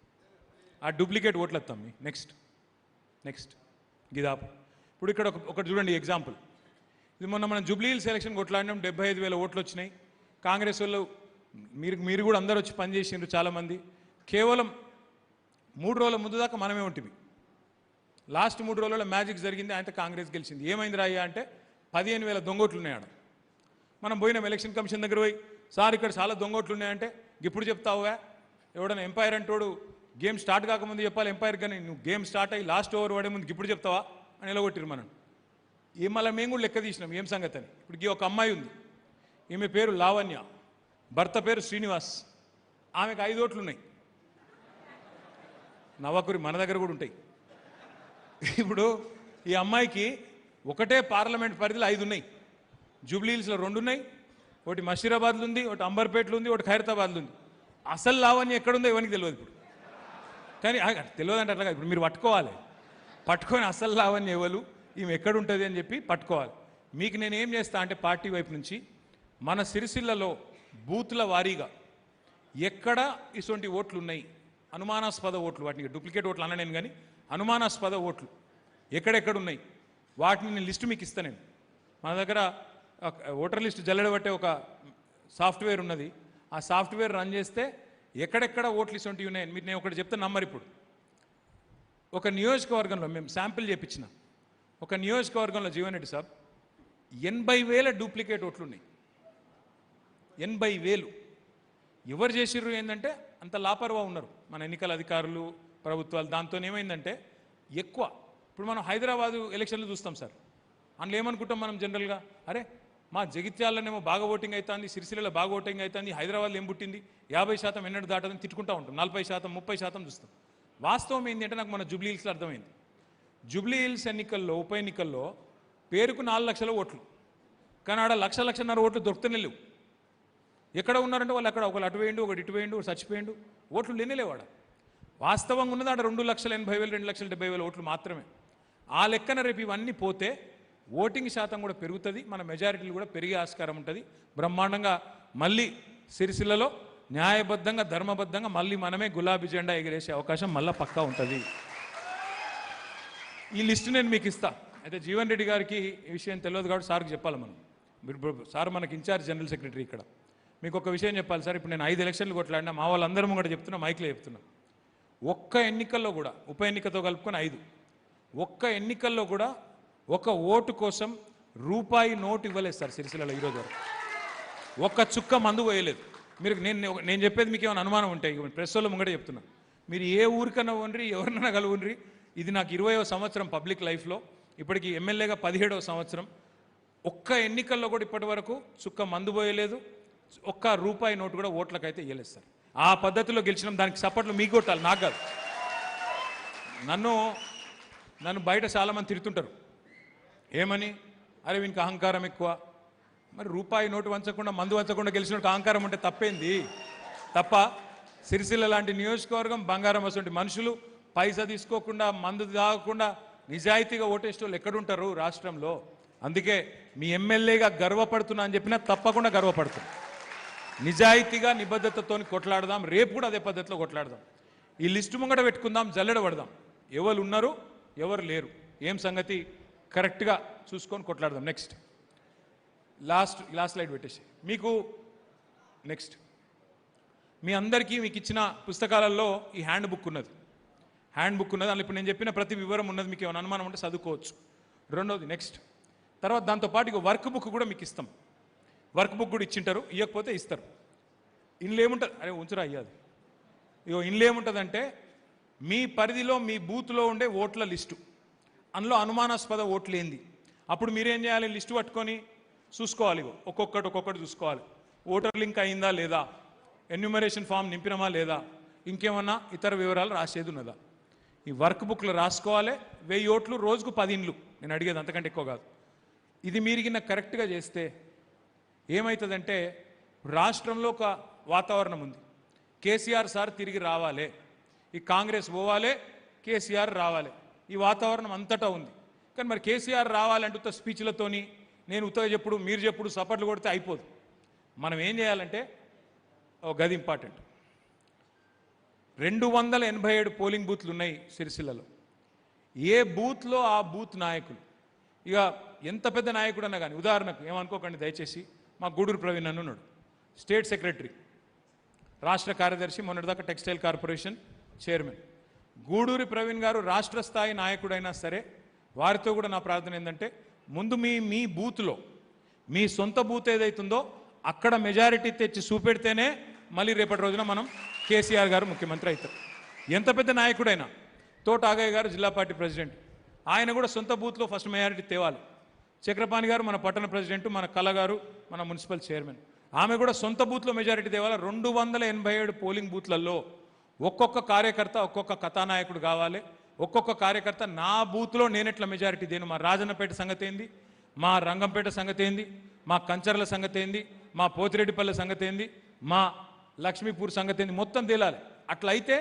ఆ డూప్లికేట్ ఓట్లు వస్తాం మీ. నెక్స్ట్ గిదాపు. ఇప్పుడు ఇక్కడ ఒకటి చూడండి ఎగ్జాంపుల్. ఇది మొన్న మనం జూబ్లీ హిల్స్ ఎలక్షన్ కొట్లాడినాం, 75,000 ఓట్లు వచ్చినాయి. కాంగ్రెస్ వాళ్ళు మీరు కూడా అందరూ వచ్చి పనిచేసిండ్రు చాలామంది. కేవలం 3 రోజుల ముందు దాకా మనమే ఉంటుంది. లాస్ట్ 3 రోజులలో మ్యాజిక్ జరిగింది, ఆయనతో కాంగ్రెస్ గెలిచింది. ఏమైంది రాయ్యా అంటే 15,000 దొంగోట్లు ఉన్నాయి ఆడ. మనం పోయినాం ఎలక్షన్ కమిషన్ దగ్గర పోయి, సార్ ఇక్కడ చాలా దొంగోట్లు ఉన్నాయంటే, ఇప్పుడు చెప్తావుగా ఎవడన్నా ఎంపైర్ అంటోడు గేమ్ స్టార్ట్ కాకముందు చెప్పాలి ఎంపైర్, కానీ నువ్వు గేమ్ స్టార్ట్ అయ్యి లాస్ట్ ఓవర్ పడే ముందు ఇప్పుడు చెప్తావా అని నిలగొట్టిరు మనం. మళ్ళీ మేము కూడా లెక్క తీసినాం ఏం సంగతి అని. ఇప్పుడు ఒక అమ్మాయి ఉంది, ఈమె పేరు లావణ్య, భర్త పేరు శ్రీనివాస్, ఆమెకు 5 ఓట్లు ఉన్నాయి. నవాకురి మన దగ్గర కూడా ఉంటాయి. ఇప్పుడు ఈ అమ్మాయికి ఒకటే పార్లమెంట్ పరిధిలో 5 ఉన్నాయి. జూబ్లీ హిల్స్లో 2 ఉన్నాయి, ఒకటి మషీరాబాద్లో ఉంది, ఒకటి అంబర్పేటలో ఉంది, ఒకటి ఖైరతాబాద్లో ఉంది. అసలు లావణ్య ఎక్కడుందో ఎవరికి తెలియదు ఇప్పుడు. కానీ తెలియదు అంటే అట్లా ఇప్పుడు మీరు పట్టుకొని అసలు లావణ్య ఎవరు, ఈమె ఎక్కడుంటుంది అని చెప్పి పట్టుకోవాలి. మీకు నేను ఏం చేస్తా అంటే పార్టీ వైపు నుంచి మన సిరిసిల్లలో బూత్ల వారీగా ఎక్కడ ఇటువంటి ఓట్లు ఉన్నాయి, అనుమానాస్పద ఓట్లు, వాటిని డూప్లికేట్ ఓట్లు అనలేను కానీ అనుమానాస్పద ఓట్లు ఎక్కడెక్కడ ఉన్నాయి వాటిని నేను లిస్టు మీకు ఇస్తాను. నేను మన దగ్గర ఓటర్ లిస్ట్ జల్లెడబట్టే ఒక సాఫ్ట్వేర్ ఉన్నది. ఆ సాఫ్ట్వేర్ రన్ చేస్తే ఎక్కడెక్కడ ఓట్లు ఇటువంటివి ఉన్నాయని మీరు నేను ఒకటి చెప్తే నమ్మరు. ఇప్పుడు ఒక నియోజకవర్గంలో మేము శాంపిల్ చేయించిన ఒక నియోజకవర్గంలో జీవన్ రెడ్డి సాబ్ 80,000 డూప్లికేట్ ఓట్లు ఉన్నాయి. 80,000 ఎవరు చేసిర్రు ఏంటంటే అంత లాపర్వా ఉన్నారు మన ఎన్నికల అధికారులు, ప్రభుత్వాలు. దాంతో ఏమైందంటే ఎక్కువ ఇప్పుడు మనం హైదరాబాదు ఎలక్షన్లు చూస్తాం సార్, అందులో ఏమనుకుంటాం మనం జనరల్గా, అరే మా జగిత్యాలనేమో బాగా ఓటింగ్ అవుతుంది, సిరిసిల్లలో బాగా ఓటింగ్ అవుతుంది, హైదరాబాద్లో ఏం పుట్టింది 50% ఎన్నడూ దాటదని తిట్టుకుంటూ ఉంటాం, 40%, 30% చూస్తాం. వాస్తవం ఏంటి అంటే నాకు మన జూబ్లీ హిల్స్లో అర్థమైంది. జూబ్లీ హిల్స్ ఎన్నికల్లో, ఉప ఎన్నికల్లో పేరుకు 4 లక్షల ఓట్లు, కానీ ఆడ 1,00,000 ఓట్లు దొరుకుతూనే లేవు. ఎక్కడ ఉన్నారంటే వాళ్ళు అక్కడ ఒకళ్ళు అటు వేయండు, ఒకటి ఇటు వేయండు, ఒకటి చచ్చిపోయిండు, ఓట్లు లేనిలేవాడ. వాస్తవంగా ఉన్నది ఆడ 2,80,000, 2,70,000 ఓట్లు మాత్రమే. ఆ లెక్కన రేపు ఇవన్నీ పోతే ఓటింగ్ శాతం కూడా పెరుగుతుంది, మన మెజారిటీలు కూడా పెరిగే ఆస్కారం ఉంటుంది. బ్రహ్మాండంగా మళ్ళీ సిరిసిల్లలో న్యాయబద్ధంగా, ధర్మబద్ధంగా మళ్ళీ మనమే గులాబీ జెండా ఎగిరేసే అవకాశం మళ్ళీ పక్కా ఉంటుంది. ఈ లిస్టు నేను మీకు ఇస్తా. అయితే జీవన్ రెడ్డి గారికి ఈ విషయం తెలియదు కాబట్టి సార్కి చెప్పాలి మనం. సార్ మనకి ఇన్ఛార్జ్ జనరల్ సెక్రటరీ ఇక్కడ. మీకు ఒక విషయం చెప్పాలి సార్, ఇప్పుడు నేను 5 ఎలక్షన్లు కొట్లాడినా, మా వాళ్ళందరూ కూడా చెప్తున్నా, మైక్లో చెప్తున్నా, ఒక్క ఎన్నికల్లో కూడా, ఉప ఎన్నికతో కలుపుకొని 5, ఒక్క ఎన్నికల్లో కూడా ఒక ఓటు కోసం రూపాయి నోటు ఇవ్వలేదు సార్ సిరిసిల్లలో ఈరోజు వరకు. ఒక్క చుక్క మందు పోయలేదు. మీరు నేను చెప్పేది మీకు ఏమైనా అనుమానం ఉంటాయి, ప్రెస్ వాళ్ళు ముంగట చెప్తున్నా, మీరు ఏ ఊరికన్నా ఉండ్రి, ఎవరినైనా కలుగుండ్రి. ఇది నాకు 20వ సంవత్సరం పబ్లిక్ లైఫ్లో, ఇప్పటికి ఎమ్మెల్యేగా 17వ సంవత్సరం. ఒక్క ఎన్నికల్లో కూడా ఇప్పటి వరకు చుక్క మందు పోయలేదు, ఒక్క రూపాయి నోటు కూడా ఓట్లకైతే ఇవ్వలేదు సార్. ఆ పద్ధతిలో గెలిచినాం. దానికి సపోర్ట్లు మీకు కొట్టాలి, నాకు కాదు. నన్ను బయట చాలామంది తిడుతుంటారు, ఏమని, అరే వీనికి అహంకారం ఎక్కువ. మరి రూపాయి నోటు వంచకుండా, మందు వంచకుండా గెలిచినట్టు అహంకారం ఉంటే తప్పేంది? తప్ప సిరిసిల్ల లాంటి నియోజకవర్గం, బంగారం అసలు మనుషులు పైసా తీసుకోకుండా, మందు తాగకుండా నిజాయితీగా ఓటేసేవాళ్ళు ఎక్కడుంటారు రాష్ట్రంలో? అందుకే మీ ఎమ్మెల్యేగా గర్వపడుతున్నా అని చెప్పినా తప్పకుండా గర్వపడుతున్నా. నిజాయితీగా, నిబద్ధతతో కొట్లాడదాం. రేపు కూడా అదే పద్ధతిలో కొట్లాడదాం. ఈ లిస్టు ముంగట పెట్టుకుందాం, జల్లెడ పడదాం. ఎవరు ఉన్నారు, ఎవరు లేరు, ఏం సంగతి కరెక్ట్గా చూసుకొని కొట్లాడదాం. నెక్స్ట్ లాస్ట్ స్లైడ్ పెట్టేసి మీకు నెక్స్ట్ మీ అందరికీ మీకు ఇచ్చిన పుస్తకాలలో ఈ హ్యాండ్ బుక్ ఉన్నది. అందులో ఇప్పుడు నేను చెప్పిన ప్రతి వివరం ఉన్నది. మీకు ఏమైనా అనుమానం ఉంటే చదువుకోవచ్చు. రెండోది నెక్స్ట్ తర్వాత దాంతోపాటు ఇక వర్క్ బుక్ కూడా మీకు ఇస్తాం. వర్క్ బుక్ కూడా ఇచ్చింటారు, ఇవ్వకపోతే ఇస్తారు. ఇందులో ఏముంటుంది, అరే ఉంచురా అయ్యాది. ఇగో ఇందులో ఏముంటుందంటే మీ పరిధిలో మీ బూత్లో ఉండే ఓట్ల లిస్టు, అందులో అనుమానాస్పద ఓట్లు ఏంది. అప్పుడు మీరేం చేయాలి, లిస్టు పట్టుకొని చూసుకోవాలి. ఇగో ఒక్కొక్కటి చూసుకోవాలి. ఓటర్ లింక్ అయిందా లేదా, ఎన్యూమరేషన్ ఫామ్ నింపినమా లేదా, ఇంకేమన్నా ఇతర వివరాలు రాసేది ఉన్నదా. ఈ వర్క్ బుక్లో రాసుకోవాలి. 1000 ఓట్లు రోజుకు 10 ఇండ్లు. నేను అడిగేది అంతకంటే ఎక్కువ కాదు. ఇది మీరు కింద కరెక్ట్గా చేస్తే ఏమవుతుందంటే రాష్ట్రంలో ఒక వాతావరణం ఉంది. కేసీఆర్ సార్ తిరిగి రావాలి, ఈ కాంగ్రెస్ పోవాలి, కేసీఆర్ రావాలి, ఈ వాతావరణం అంతటా ఉంది. కానీ మరి కేసీఆర్ రావాలంటే ఉత్త స్పీచ్లతోని నేను ఉత్తగా చెప్పుడు మీరు చెప్పుడు సపోర్ట్లు కొడితే అయిపోదు. మనం ఏం చేయాలంటే ఒక గది ఇంపార్టెంట్. 287 పోలింగ్ బూత్లు ఉన్నాయి సిరిసిల్లలో. ఏ బూత్లో ఆ బూత్ నాయకులు, ఇక ఎంత పెద్ద నాయకుడు అన్నా కానీ, ఉదాహరణకు ఏమనుకోకండి దయచేసి, మా గూడూరు ప్రవీణ్ అన్న ఉన్నాడు, స్టేట్ సెక్రటరీ, రాష్ట్ర కార్యదర్శి, మొన్నటిదాకా textile corporation chairman. Guduri Praveen గారు రాష్ట్ర స్థాయి నాయకుడైనా సరే వారితో కూడా నా ప్రార్థన ఏంటంటే ముందు మీ బూత్లో మీ సొంత బూత్ ఏదైతుందో అక్కడ మెజారిటీ తెచ్చి చూపెడితేనే మళ్ళీ రేపటి రోజున మనం కేసీఆర్ గారు ముఖ్యమంత్రి అవుతారు. ఎంత పెద్ద నాయకుడైనా, తోట ఆగయ్య గారు జిల్లా పార్టీ ప్రెసిడెంట్, ఆయన కూడా సొంత బూత్లో ఫస్ట్ మెజారిటీ తేవాలి. చక్రపాణి గారు మన పట్టణ ప్రెసిడెంట్, మన కళ గారు మన మున్సిపల్ చైర్మన్, ఆమె కూడా సొంత బూత్లో మెజారిటీ తేవాలి. 287 పోలింగ్ బూత్లలో ఒక్కొక్క కార్యకర్త ఒక్కొక్క కథానాయకుడు కావాలి. ఒక్కొక్క కార్యకర్త నా బూత్లో నేనెట్లా మెజారిటీ దేను, మా రాజన్నపేట సంగతి ఏంది, మా రంగంపేట సంగతి ఏంది, మా కంచర్ల సంగతి ఏంది, మా పోతిరెడ్డిపల్లె సంగతి ఏంది, మా లక్ష్మీపూర్ సంగతి ఏంది, మొత్తం తేలాలి. అట్లయితే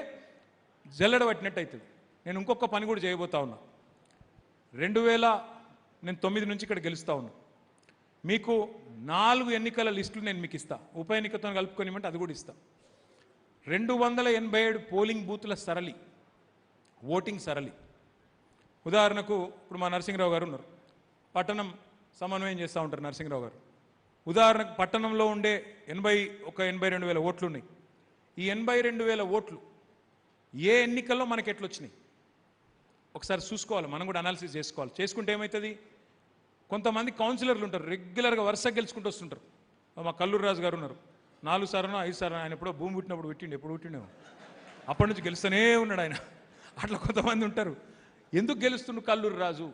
జల్లెడ పట్టినట్టు అవుతుంది. నేను ఇంకొక పని కూడా చేయబోతా ఉన్నా. 2009 నుంచి ఇక్కడ గెలుస్తూ ఉన్నా. మీకు 4 ఎన్నికల లిస్టులు నేను మీకు ఇస్తా, ఉప ఎన్నికతో కలుపుకొనిమంటే అది కూడా ఇస్తా. 287 పోలింగ్ బూత్ల సరళి, ఓటింగ్ సరళి. ఉదాహరణకు ఇప్పుడు మా నరసింహరావు గారు ఉన్నారు, పట్టణం సమన్వయం చేస్తూ ఉంటారు నరసింహరావు గారు. ఉదాహరణకు పట్టణంలో ఉండే 82,000 ఓట్లు ఉన్నాయి. ఈ 82,000 ఓట్లు ఏ ఎన్నికల్లో మనకి ఎట్లొచ్చినాయి ఒకసారి చూసుకోవాలి. మనం కూడా అనాలిసిస్ చేసుకోవాలి. చేసుకుంటే ఏమవుతుంది, కొంతమంది కౌన్సిలర్లు ఉంటారు, రెగ్యులర్గా వరుస గెలుచుకుంటూ వస్తుంటారు. మా కల్లూరు రాజు గారు ఉన్నారు, 4 సార్లు 5 సార్లు, ఆయన ఎప్పుడో భూమి పుట్టినప్పుడు పెట్టిండు, ఎప్పుడు పుట్టిండేమో, అప్పటి నుంచి గెలుస్తూనే ఉన్నాడు ఆయన. అట్లా కొంతమంది ఉంటారు. ఎందుకు గెలుస్తుండు కల్లూరు రాజు,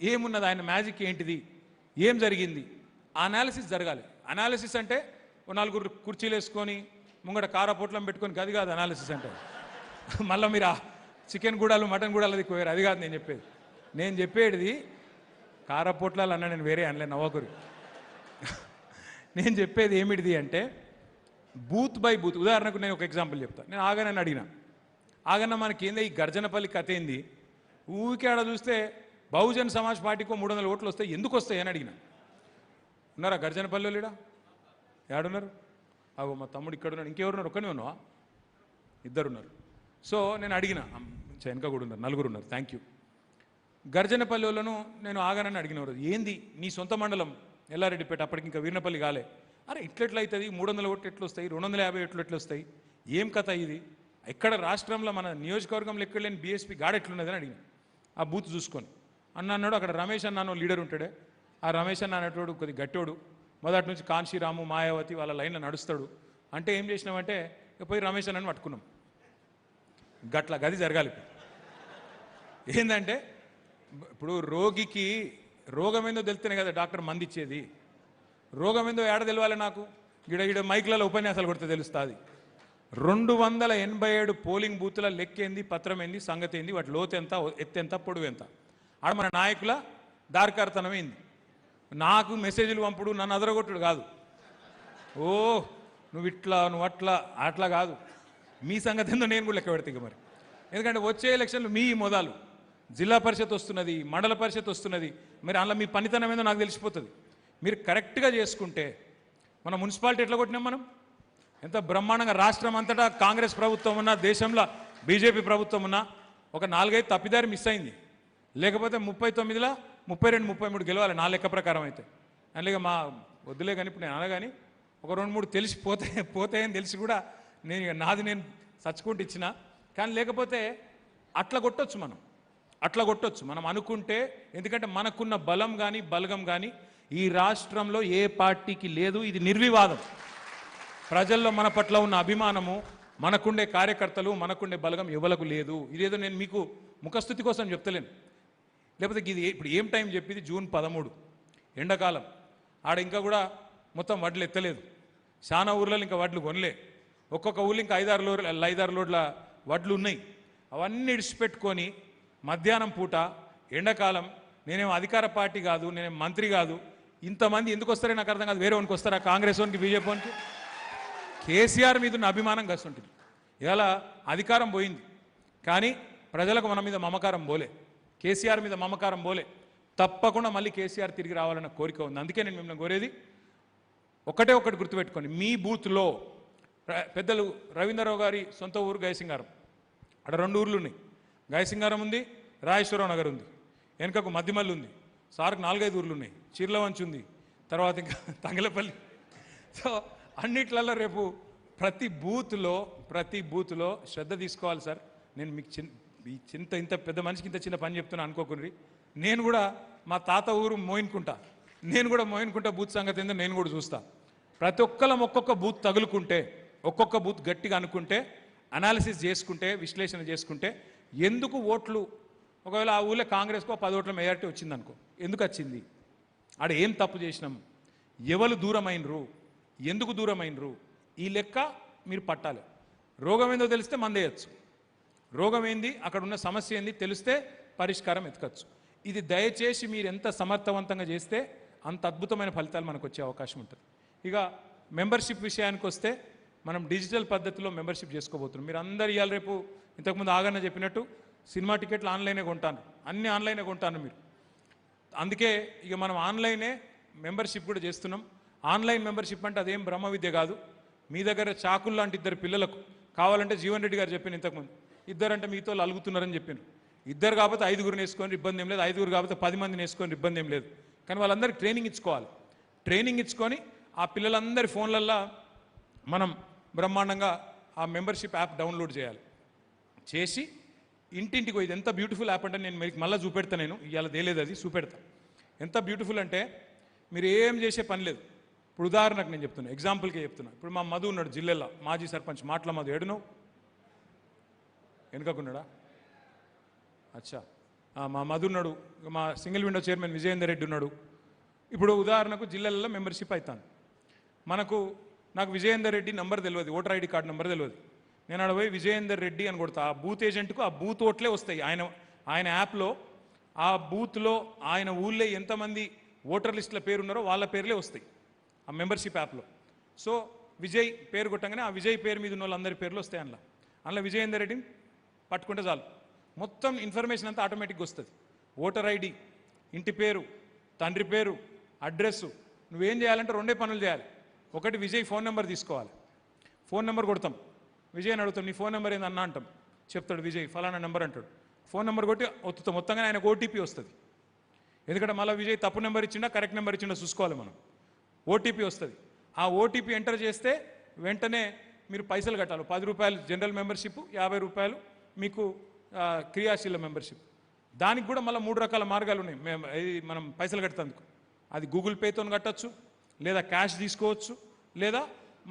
ఏమున్నది, ఆయన మ్యాజిక్ ఏంటిది, ఏం జరిగింది, ఆ అనాలిసిస్ జరగాలి. అనాలిసిస్ అంటే 4 కుర్చీలు వేసుకొని ముంగట కారపోట్లం పెట్టుకొని గది కాదు అనాలిసిస్ అంటే. మళ్ళీ మీరు ఆ చికెన్ గూడాలు మటన్ గూడాలు అది కోయారు, అది కాదు నేను చెప్పేది. నేను చెప్పేది కారపోట్లాలు అన్నా, నేను వేరే అనలే నవ్వకురు. నేను చెప్పేది ఏమిటిది అంటే బూత్ బై బూత్. ఉదాహరణకు నేను ఒక ఎగ్జాంపుల్ చెప్తాను. నేను ఆగనని అడిగిన, ఆగన్న మనకి ఏంది ఈ గర్జనపల్లి కథ ఏంది, ఊరికే ఆడ చూస్తే బహుజన్ సమాజ్ పార్టీకో 300 ఓట్లు వస్తాయి, ఎందుకు వస్తాయి అని అడిగిన. ఉన్నారా గర్జనపల్లిలో లేడా, ఏడున్నారు, అగో మా తమ్ముడు ఇక్కడ ఉన్నాడు, ఇంకెవరున్నారు, ఒక్కనే ఉన్నావా, 2 ఉన్నారు. సో నేను అడిగిన, వెనక కూడా ఉన్నారు, 4 ఉన్నారు, థ్యాంక్ యూ. గర్జనపల్లిలోను నేను ఆగనని అడిగిన రోజు, ఏంది నీ సొంత మండలం ఎల్లారెడ్డిపేట, అప్పటికి ఇంకా వీర్నపల్లి కాలే, అరే ఇట్లెట్లయితుంది, 300 ఓట్లు ఎట్లు వస్తాయి, 250 ఓట్లు ఎట్లు వస్తాయి, ఏం కథ ఇది, ఎక్కడ రాష్ట్రంలో మన నియోజకవర్గంలో ఎక్కడ లేని బీఎస్పీ గాడ ఎట్లున్నదని అడిగిన. ఆ బూత్ చూసుకొని అన్నాడు, అక్కడ రమేష్ అన్న లీడర్ ఉంటాడే, ఆ రమేష్ అన్న అనేటోడు కొద్ది గట్టోడు, మొదటి నుంచి కాంశీరాము మాయావతి వాళ్ళ లైన్లో నడుస్తాడు. అంటే ఏం చేసినామంటే పోయి రమేష్ అన్నని పట్టుకున్నాం. గట్ల గది జరగాలి. ఏంటంటే ఇప్పుడు రోగికి రోగం ఏందో తెలిస్తేనే కదా డాక్టర్ మంది ఇచ్చేది. రోగం ఏందో ఏడ తెలియాలి నాకు, గిడ మైక్లలో ఉపన్యాసాలు కొడితే తెలుస్తుంది. 287 పోలింగ్ బూత్ల లెక్కేంది, పత్రం ఏంది, సంగతి ఏంది, వాటి లోతు ఎంత, ఎత్తెంత, పొడవు ఎంత, ఆడ మన నాయకుల దారికారతనం ఏంది. నాకు మెసేజ్లు పంపుడు, నన్ను అదరగొట్టుడు కాదు, ఓ నువ్వు ఇట్లా నువ్వు అట్లా కాదు, మీ సంగతి ఏందో నేను కూడా లెక్క పెడతా మరి. ఎందుకంటే వచ్చే ఎలక్షన్లు మీ మొదలు జిల్లా పరిషత్ వస్తున్నది, మండల పరిషత్ వస్తున్నది, మరి అందులో మీ పనితనం ఏందో నాకు తెలిసిపోతుంది. మీరు కరెక్ట్గా చేసుకుంటే, మన మున్సిపాలిటీ ఎట్లా కొట్టినాం మనం, ఎంత బ్రహ్మాండంగా రాష్ట్రం అంతటా కాంగ్రెస్ ప్రభుత్వం ఉన్నా, దేశంలో బీజేపీ ప్రభుత్వం ఉన్నా, ఒక 4-5 తప్పిదారి మిస్ అయింది. లేకపోతే 39లో 32 33 గెలవాలి నా లెక్క ప్రకారం అయితే. అందులో మా వద్దులే కానీ ఇప్పుడు నేను అనగాని ఒక 2 3 తెలిసి పోతాయని తెలిసి కూడా నేను నాది నేను చచ్చుకుంటూ ఇచ్చిన. కానీ లేకపోతే అట్లా కొట్టొచ్చు మనం అనుకుంటే. ఎందుకంటే మనకున్న బలం కానీ బలగం కానీ ఈ రాష్ట్రంలో ఏ పార్టీకి లేదు. ఇది నిర్వివాదం. ప్రజల్లో మన పట్ల ఉన్న అభిమానము, మనకుండే కార్యకర్తలు, మనకుండే బలగం ఎవలకు లేదు. ఇదేదో నేను మీకు ముఖస్థుతి కోసం చెప్తలేను. లేకపోతే ఇది ఇప్పుడు ఏం టైం చెప్పింది జూన్ 13 ఎండాకాలం. ఆడ ఇంకా కూడా మొత్తం వడ్లు ఎత్తలేదు. చాలా ఊర్లలో ఇంకా వడ్లు కొనలే. ఒక్కొక్క ఊళ్ళు ఇంకా 5-6 లోడ్ల వడ్లు ఉన్నాయి. అవన్నీ ఇడిచిపెట్టుకొని మధ్యాహ్నం పూట ఎండాకాలం నేనేం అధికార పార్టీ కాదు, నేనేం మంత్రి కాదు, ఇంతమంది ఎందుకు వస్తారో నాకు అర్థం కాదు. వేరే వానికి వస్తారా? కాంగ్రెస్ వానికి, బీజేపీ వానికి? కేసీఆర్ మీద ఉన్న అభిమానం గస్తుంటుంది. ఇవాళ అధికారం పోయింది కానీ ప్రజలకు మన మీద మమకారం పోలే, కేసీఆర్ మీద మమకారం పోలే. తప్పకుండా మళ్ళీ కేసీఆర్ తిరిగి రావాలన్న కోరిక ఉంది. అందుకే నేను మిమ్మల్ని కోరేది ఒకటే ఒకటి గుర్తుపెట్టుకోండి. మీ బూత్లో పెద్దలు రవీంద్రరావు గారి సొంత ఊరు గయసింగారం, అక్కడ 2 ఊర్లు ఉన్నాయి. గయసింగారం ఉంది, రాజేశ్వరరావు నగర్ ఉంది, వెనుకకు మధ్యమల్లి ఉంది, సార్కు 4-5 ఊర్లు ఉన్నాయి, చీర్లవంచి ఉంది, తర్వాత ఇంకా తంగలపల్లి. సో అన్నిట్లలో రేపు ప్రతి బూత్లో శ్రద్ధ తీసుకోవాలి సార్. నేను మీకు ఇంత పెద్ద మనిషికి ఇంత చిన్న పని చెప్తున్నా అనుకోకుండా, నేను కూడా మా తాత ఊరు మోయిన్కుంటా, నేను కూడా మోయిన్కుంటా బూత్ సంగతి ఏందో నేను కూడా చూస్తా. ప్రతి ఒక్కళ్ళం ఒక్కొక్క బూత్ తగులుకుంటే, ఒక్కొక్క బూత్ గట్టిగా అనుకుంటే, అనాలిసిస్ చేసుకుంటే, విశ్లేషణ చేసుకుంటే ఎందుకు ఓట్లు ఒకవేళ ఆ ఊళ్ళో కాంగ్రెస్కో 10 ఓట్ల మెజారిటీ వచ్చింది అనుకో, ఎందుకు వచ్చింది? ఆడ ఏం తప్పు చేసినాం? ఎవరు దూరమైనరు? ఎందుకు దూరమైనరు? ఈ లెక్క మీరు పట్టాలి. రోగం ఏందో తెలిస్తే మందేయచ్చు. రోగం ఏంది, అక్కడ ఉన్న సమస్య ఏంది తెలిస్తే పరిష్కారం ఎతకచ్చు. ఇది దయచేసి మీరు ఎంత సమర్థవంతంగా చేస్తే అంత అద్భుతమైన ఫలితాలు మనకు వచ్చే అవకాశం ఉంటుంది. ఇక మెంబర్షిప్ విషయానికి వస్తే మనం డిజిటల్ పద్ధతిలో మెంబర్షిప్ చేసుకోబోతున్నాం. మీరు అందరు ఇవాళ రేపు ఇంతకుముందు ఆగన్న చెప్పినట్టు సినిమా టికెట్లు ఆన్లైనే కొంటాను, అన్నీ ఆన్లైనే కొంటాను మీరు. అందుకే ఇక మనం ఆన్లైనే మెంబర్షిప్ కూడా చేస్తున్నాం. ఆన్లైన్ మెంబర్షిప్ అంటే అదేం బ్రహ్మ విద్య కాదు. మీ దగ్గర చాకులు లాంటి 2 పిల్లలకు కావాలంటే జీవన్ రెడ్డి గారు చెప్పిన ఇంతకుముందు 2 అంటే మీతో అలుగుతున్నారని చెప్పాను. 2 కాకపోతే 5గురిని వేసుకొని ఇబ్బంది ఏం లేదు, 5గురు కాకపోతే 10 మందిని వేసుకొని ఇబ్బంది ఏం లేదు. కానీ వాళ్ళందరికీ ట్రైనింగ్ ఇచ్చుకోవాలి. ట్రైనింగ్ ఇచ్చుకొని ఆ పిల్లలందరి ఫోన్లల్లో మనం బ్రహ్మాండంగా ఆ మెంబర్షిప్ యాప్ డౌన్లోడ్ చేయాలి. చేసి ఇంటింటికి ఇది ఎంత బ్యూటిఫుల్ యాప్ అంటే నేను మీకు మళ్ళీ చూపెడతాను. నేను ఇవాళ తేలేదు, అది చూపెడతా. ఎంత బ్యూటిఫుల్ అంటే మీరు ఏం చేసే పని లేదు. ఇప్పుడు ఉదాహరణకు నేను చెప్తున్నా, ఎగ్జాంపుల్కే చెప్తున్నా. ఇప్పుడు మా మధు ఉన్నాడు జిల్లాలో, మాజీ సర్పంచ్ మాటల మధు. ఏడును వెనుకకున్నాడా? అచ్చా, మా మధు ఉన్నాడు. మా single window chairman Vijayender Reddy ఉన్నాడు. ఇప్పుడు ఉదాహరణకు జిల్లాలలో మెంబర్షిప్ అవుతాను. నాకు విజయేందర్ రెడ్డి నంబర్ తెలియదు, ఓటర్ ఐడి కార్డు నెంబర్ తెలియదు. నేను అక్కడ పోయి విజయేందర్ రెడ్డి అని కొడతా. ఆ బూత్ ఏజెంట్కు ఆ బూత్ ఓట్లే వస్తాయి. ఆయన యాప్లో ఆ బూత్లో ఆయన ఊళ్ళో ఎంతమంది ఓటర్ లిస్టుల పేరు ఉన్నారో వాళ్ళ పేర్లే వస్తాయి ఆ మెంబర్షిప్ యాప్లో. సో విజయ్ పేరు కొట్టగానే ఆ విజయ్ పేరు మీద ఉన్న వాళ్ళందరి పేర్లు వస్తాయి. అందులో విజయేందర్ రెడ్డిని పట్టుకుంటే చాలు, మొత్తం ఇన్ఫర్మేషన్ అంతా ఆటోమేటిక్గా వస్తుంది. ఓటర్ ఐడి, ఇంటి పేరు, తండ్రి పేరు, అడ్రస్సు. నువ్వేం చేయాలంటే 2 పనులు చేయాలి. ఒకటి, విజయ్ ఫోన్ నెంబర్ తీసుకోవాలి. ఫోన్ నెంబర్ కొడతాం, విజయ్ని అడుగుతాం, నీ ఫోన్ నెంబర్ ఏందన్నా అంటాం. చెప్తాడు విజయ్ ఫలానా నెంబర్ అంటాడు. ఫోన్ నెంబర్ కొట్టి ఒత్తుతాం. మొత్తంగా ఆయనకు ఓటీపీ వస్తుంది. ఎందుకంటే మళ్ళీ విజయ్ తప్పు నెంబర్ ఇచ్చిండా కరెక్ట్ నెంబర్ ఇచ్చిండా చూసుకోవాలి మనం. ఓటీపీ వస్తుంది. ఆ ఓటీపీ ఎంటర్ చేస్తే వెంటనే మీరు పైసలు కట్టాలి. 10 రూపాయలు జనరల్ మెంబర్షిప్, 50 రూపాయలు మీకు క్రియాశీల మెంబర్షిప్. దానికి కూడా మళ్ళీ 3 రకాల మార్గాలు ఉన్నాయి. మనం పైసలు కట్టేందుకు అది గూగుల్ పేతో కట్టచ్చు, లేదా క్యాష్ తీసుకోవచ్చు, లేదా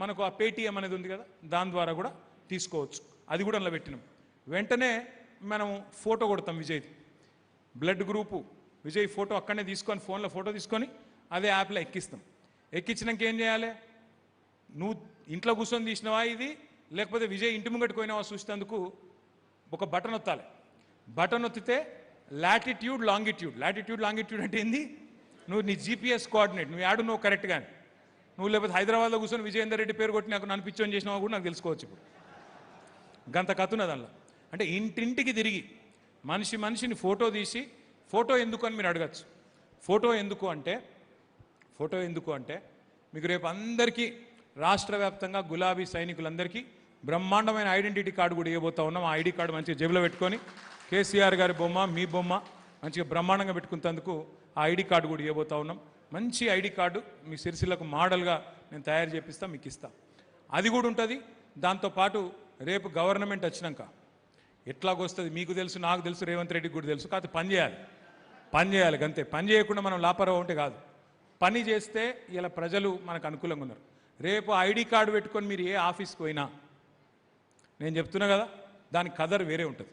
మనకు ఆ పేటీఎం అనేది ఉంది కదా దాని ద్వారా కూడా తీసుకోవచ్చు. అది కూడా అందులో పెట్టినాం. వెంటనే మనం ఫోటో కొడతాం విజయ్ది, బ్లడ్ గ్రూపు విజయ్ ఫోటో అక్కడనే తీసుకొని ఫోన్లో ఫోటో తీసుకొని అదే యాప్లో ఎక్కిస్తాం. ఎక్కించినాక ఏం చేయాలి? నువ్వు ఇంట్లో కూర్చొని తీసినవా ఇది, లేకపోతే విజయ్ ఇంటి ముంగటికి పోయినావా చూసేందుకు ఒక బటన్ ఒత్తాలి. బటన్ ఒత్తితే లాటిట్యూడ్ లాంగిట్యూడ్ అంటే ఏంది? నువ్వు నీ జీపీఎస్ కోఆర్డినేట్, నువ్వు యాడు నువ్వు కరెక్ట్గా, నువ్వు లేకపోతే హైదరాబాద్లో కూర్చొని విజయేందర్ రెడ్డి పేరు కొట్టి నాకు నన్ను పిచ్చోని చేసినావా కూడా నాకు తెలుసుకోవచ్చు. ఇప్పుడు గంత కథున్నది అందులో. అంటే ఇంటింటికి తిరిగి మనిషిని ఫోటో తీసి, ఫోటో ఎందుకు అని మీరు అడగచ్చు. ఫోటో ఎందుకు అంటే మీకు రేపు అందరికీ రాష్ట్ర వ్యాప్తంగా గులాబీ సైనికులందరికీ బ్రహ్మాండమైన ఐడెంటిటీ కార్డు కూడా ఇవ్వబోతా ఉన్నాం. ఆ ఐడి కార్డు మంచిగా జేబులో పెట్టుకొని కేసీఆర్ గారి బొమ్మ, మీ బొమ్మ, మంచిగా బ్రహ్మాండంగా పెట్టుకున్నందుకు ఆ ఐడి కార్డు కూడా ఇవ్వబోతా ఉన్నాం. మంచి ఐడి కార్డు మీ సిరిసిల్లకు మోడల్గా నేను తయారు చేపిస్తా, మీకు ఇస్తా. అది కూడా ఉంటుంది. దాంతోపాటు రేపు గవర్నమెంట్ వచ్చినాక ఎట్లాగొస్తుంది మీకు తెలుసు, నాకు తెలుసు, రేవంత్ రెడ్డికి కూడా తెలుసు. కాకపోతే పని చేయాలి అంతే. పని చేయకుండా మనం లాపరవా ఉంటే కాదు. పని చేస్తే ఇలా ప్రజలు మనకు అనుకూలంగా ఉన్నారు. రేపు ఐడి కార్డు పెట్టుకొని మీరు ఏ ఆఫీస్కి పోయినా నేను చెప్తున్నా కదా, దాని కదర్ వేరే ఉంటుంది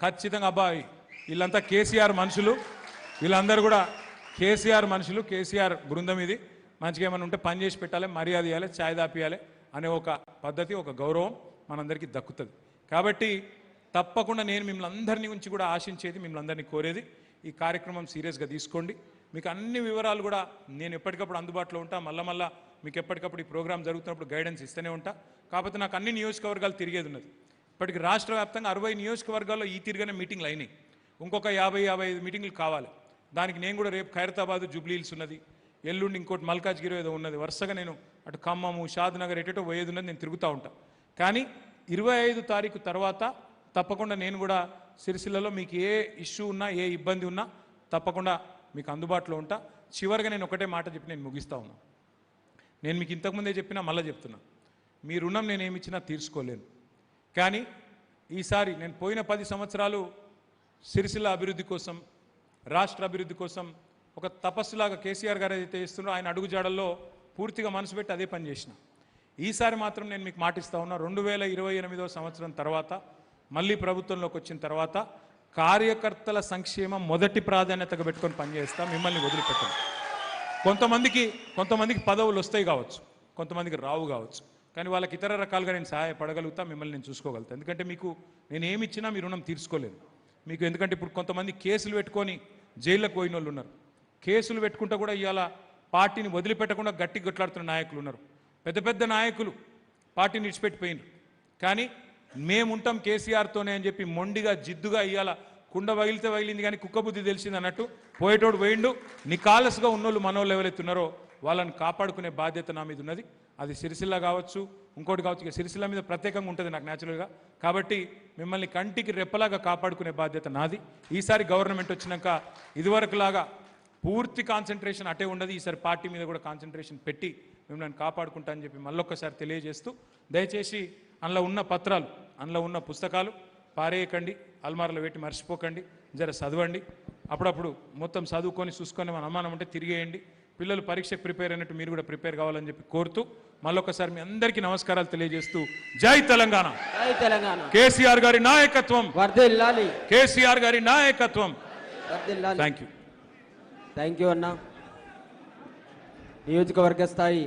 ఖచ్చితంగా. అబ్బాయి వీళ్ళంతా కేసీఆర్ మనుషులు, వీళ్ళందరూ కూడా కేసీఆర్ మనుషులు, కేసీఆర్ బృందం. ఇది మంచిగా ఏమైనా ఉంటే పని చేసి పెట్టాలి, మర్యాద ఇవ్వాలి, ఛాయ్ దాపియాలి అనే ఒక పద్ధతి, ఒక గౌరవం మనందరికీ దక్కుతుంది. కాబట్టి తప్పకుండా నేను మిమ్మల్ని అందరినీ నుంచి కూడా ఆశించేది, మిమ్మల్ని అందరినీ కోరేది, ఈ కార్యక్రమం సీరియస్గా తీసుకోండి. మీకు అన్ని వివరాలు కూడా నేను ఎప్పటికప్పుడు అందుబాటులో ఉంటా. మళ్ళా మీకు ఎప్పటికప్పుడు ఈ ప్రోగ్రాం జరుగుతున్నప్పుడు గైడెన్స్ ఇస్తూనే ఉంటా. కాకపోతే నాకు అన్ని నియోజకవర్గాలు తిరిగేది ఉన్నది. ఇప్పటికి రాష్ట్ర వ్యాప్తంగా 60 నియోజకవర్గాల్లో ఈ తిరిగిన మీటింగ్లు అయినాయి. ఇంకొక 50-55 మీటింగ్లు కావాలి. దానికి నేను కూడా రేపు ఖైరతాబాద్, జూబ్లీహిల్స్ ఉన్నది, ఎల్లుండి ఇంకోటి మల్కాజ్గిరి ఏదో ఉన్నది. వరుసగా నేను అటు ఖమ్మము, షాద్ నగర్ ఎటో పోయేది ఉన్నది, నేను తిరుగుతూ ఉంటా. కానీ 25 తారీఖు తర్వాత తప్పకుండా నేను కూడా సిరిసిల్లలో మీకు ఏ ఇష్యూ ఉన్నా, ఏ ఇబ్బంది ఉన్నా తప్పకుండా మీకు అందుబాటులో ఉంటా. చివరిగా నేను ఒకటే మాట చెప్పి నేను ముగిస్తా ఉన్నా. నేను మీకు ఇంతకుముందే చెప్పినా, మళ్ళీ చెప్తున్నా, మీ రుణం నేను ఏమి ఇచ్చినా తీర్చుకోలేను. కానీ ఈసారి నేను పోయిన 10 సంవత్సరాలు సిరిసిల్ల అభివృద్ధి కోసం, రాష్ట్ర అభివృద్ధి కోసం ఒక తపస్సులాగా కేసీఆర్ గారు ఏదైతే చేస్తున్నారో ఆయన అడుగుజాడల్లో పూర్తిగా మనసు పెట్టి అదే పని చేసిన. ఈసారి మాత్రం నేను మీకు మాటిస్తా ఉన్నా, 2028వ సంవత్సరం తర్వాత మళ్ళీ ప్రభుత్వంలోకి వచ్చిన తర్వాత కార్యకర్తల సంక్షేమం మొదటి ప్రాధాన్యతగా పెట్టుకొని పనిచేస్తా. మిమ్మల్ని వదిలిపెట్టాను. కొంతమందికి పదవులు వస్తాయి కావచ్చు, కొంతమందికి రావు కావచ్చు. కానీ వాళ్ళకి ఇతర రకాలుగా నేను సహాయపడగలుగుతా, మిమ్మల్ని నేను చూసుకోగలుగుతా. ఎందుకంటే మీకు నేను ఏమి ఇచ్చినా మీ రుణం తీర్చుకోలేదు మీకు. ఎందుకంటే ఇప్పుడు కొంతమంది కేసులు పెట్టుకొని జైల్లోకి పోయిన వాళ్ళు ఉన్నారు. కేసులు పెట్టుకుంటూ కూడా ఇవాళ పార్టీని వదిలిపెట్టకుండా గట్టి కొట్లాడుతున్న నాయకులు ఉన్నారు. పెద్ద పెద్ద నాయకులు పార్టీని విడిచిపెట్టిపోయినారు. కానీ మేముంటాం కేసీఆర్తోనే అని చెప్పి మొండిగా, జిద్దుగా ఇవాళ కుండ వగిలితే వగిలింది కానీ కుక్క బుద్ధి తెలిసింది అన్నట్టు పోయేటోడు పోయిండు. నికాలస్గా ఉన్నోళ్ళు మనోళ్ళు ఎవరైతున్నారో వాళ్ళని కాపాడుకునే బాధ్యత నా మీద ఉన్నది. అది సిరిసిల్ల కావచ్చు, ఇంకోటి కావచ్చు. ఇక సిరిసిల్ల మీద ప్రత్యేకంగా ఉంటుంది నాకు న్యాచురల్గా. కాబట్టి మిమ్మల్ని కంటికి రెప్పలాగా కాపాడుకునే బాధ్యత నాది. ఈసారి గవర్నమెంట్ వచ్చినాక ఇదివరకులాగా పూర్తి కాన్సన్ట్రేషన్ అటే ఉండదు. ఈసారి పార్టీ మీద కూడా కాన్సన్ట్రేషన్ పెట్టి మిమ్మల్ని కాపాడుకుంటా అని చెప్పి మళ్ళొక్కసారి తెలియజేస్తూ, దయచేసి అందులో ఉన్న పత్రాలు, అందులో ఉన్న పుస్తకాలు పారేయకండి, అల్మార్లో పెట్టి మర్చిపోకండి. జర చదవండి. అప్పుడప్పుడు మొత్తం చదువుకొని చూసుకొని మన అనుమానం ఉంటే తిరిగేయండి. పిల్లలు పరీక్షకు ప్రిపేర్ అయినట్టు మీరు కూడా ప్రిపేర్ కావాలని చెప్పి కోరుతూ మళ్ళొకసారి మీ అందరికీ నమస్కారాలు తెలియజేస్తూ, జై తెలంగాణ, జై తెలంగాణ, కేసీఆర్ గారి నాయకత్వం వర్ధిల్లాలి, కేసీఆర్ గారి నాయకత్వం. వర్ధిల్లాలి. థ్యాంక్ యూ అన్న. నియోజకవర్గ స్థాయి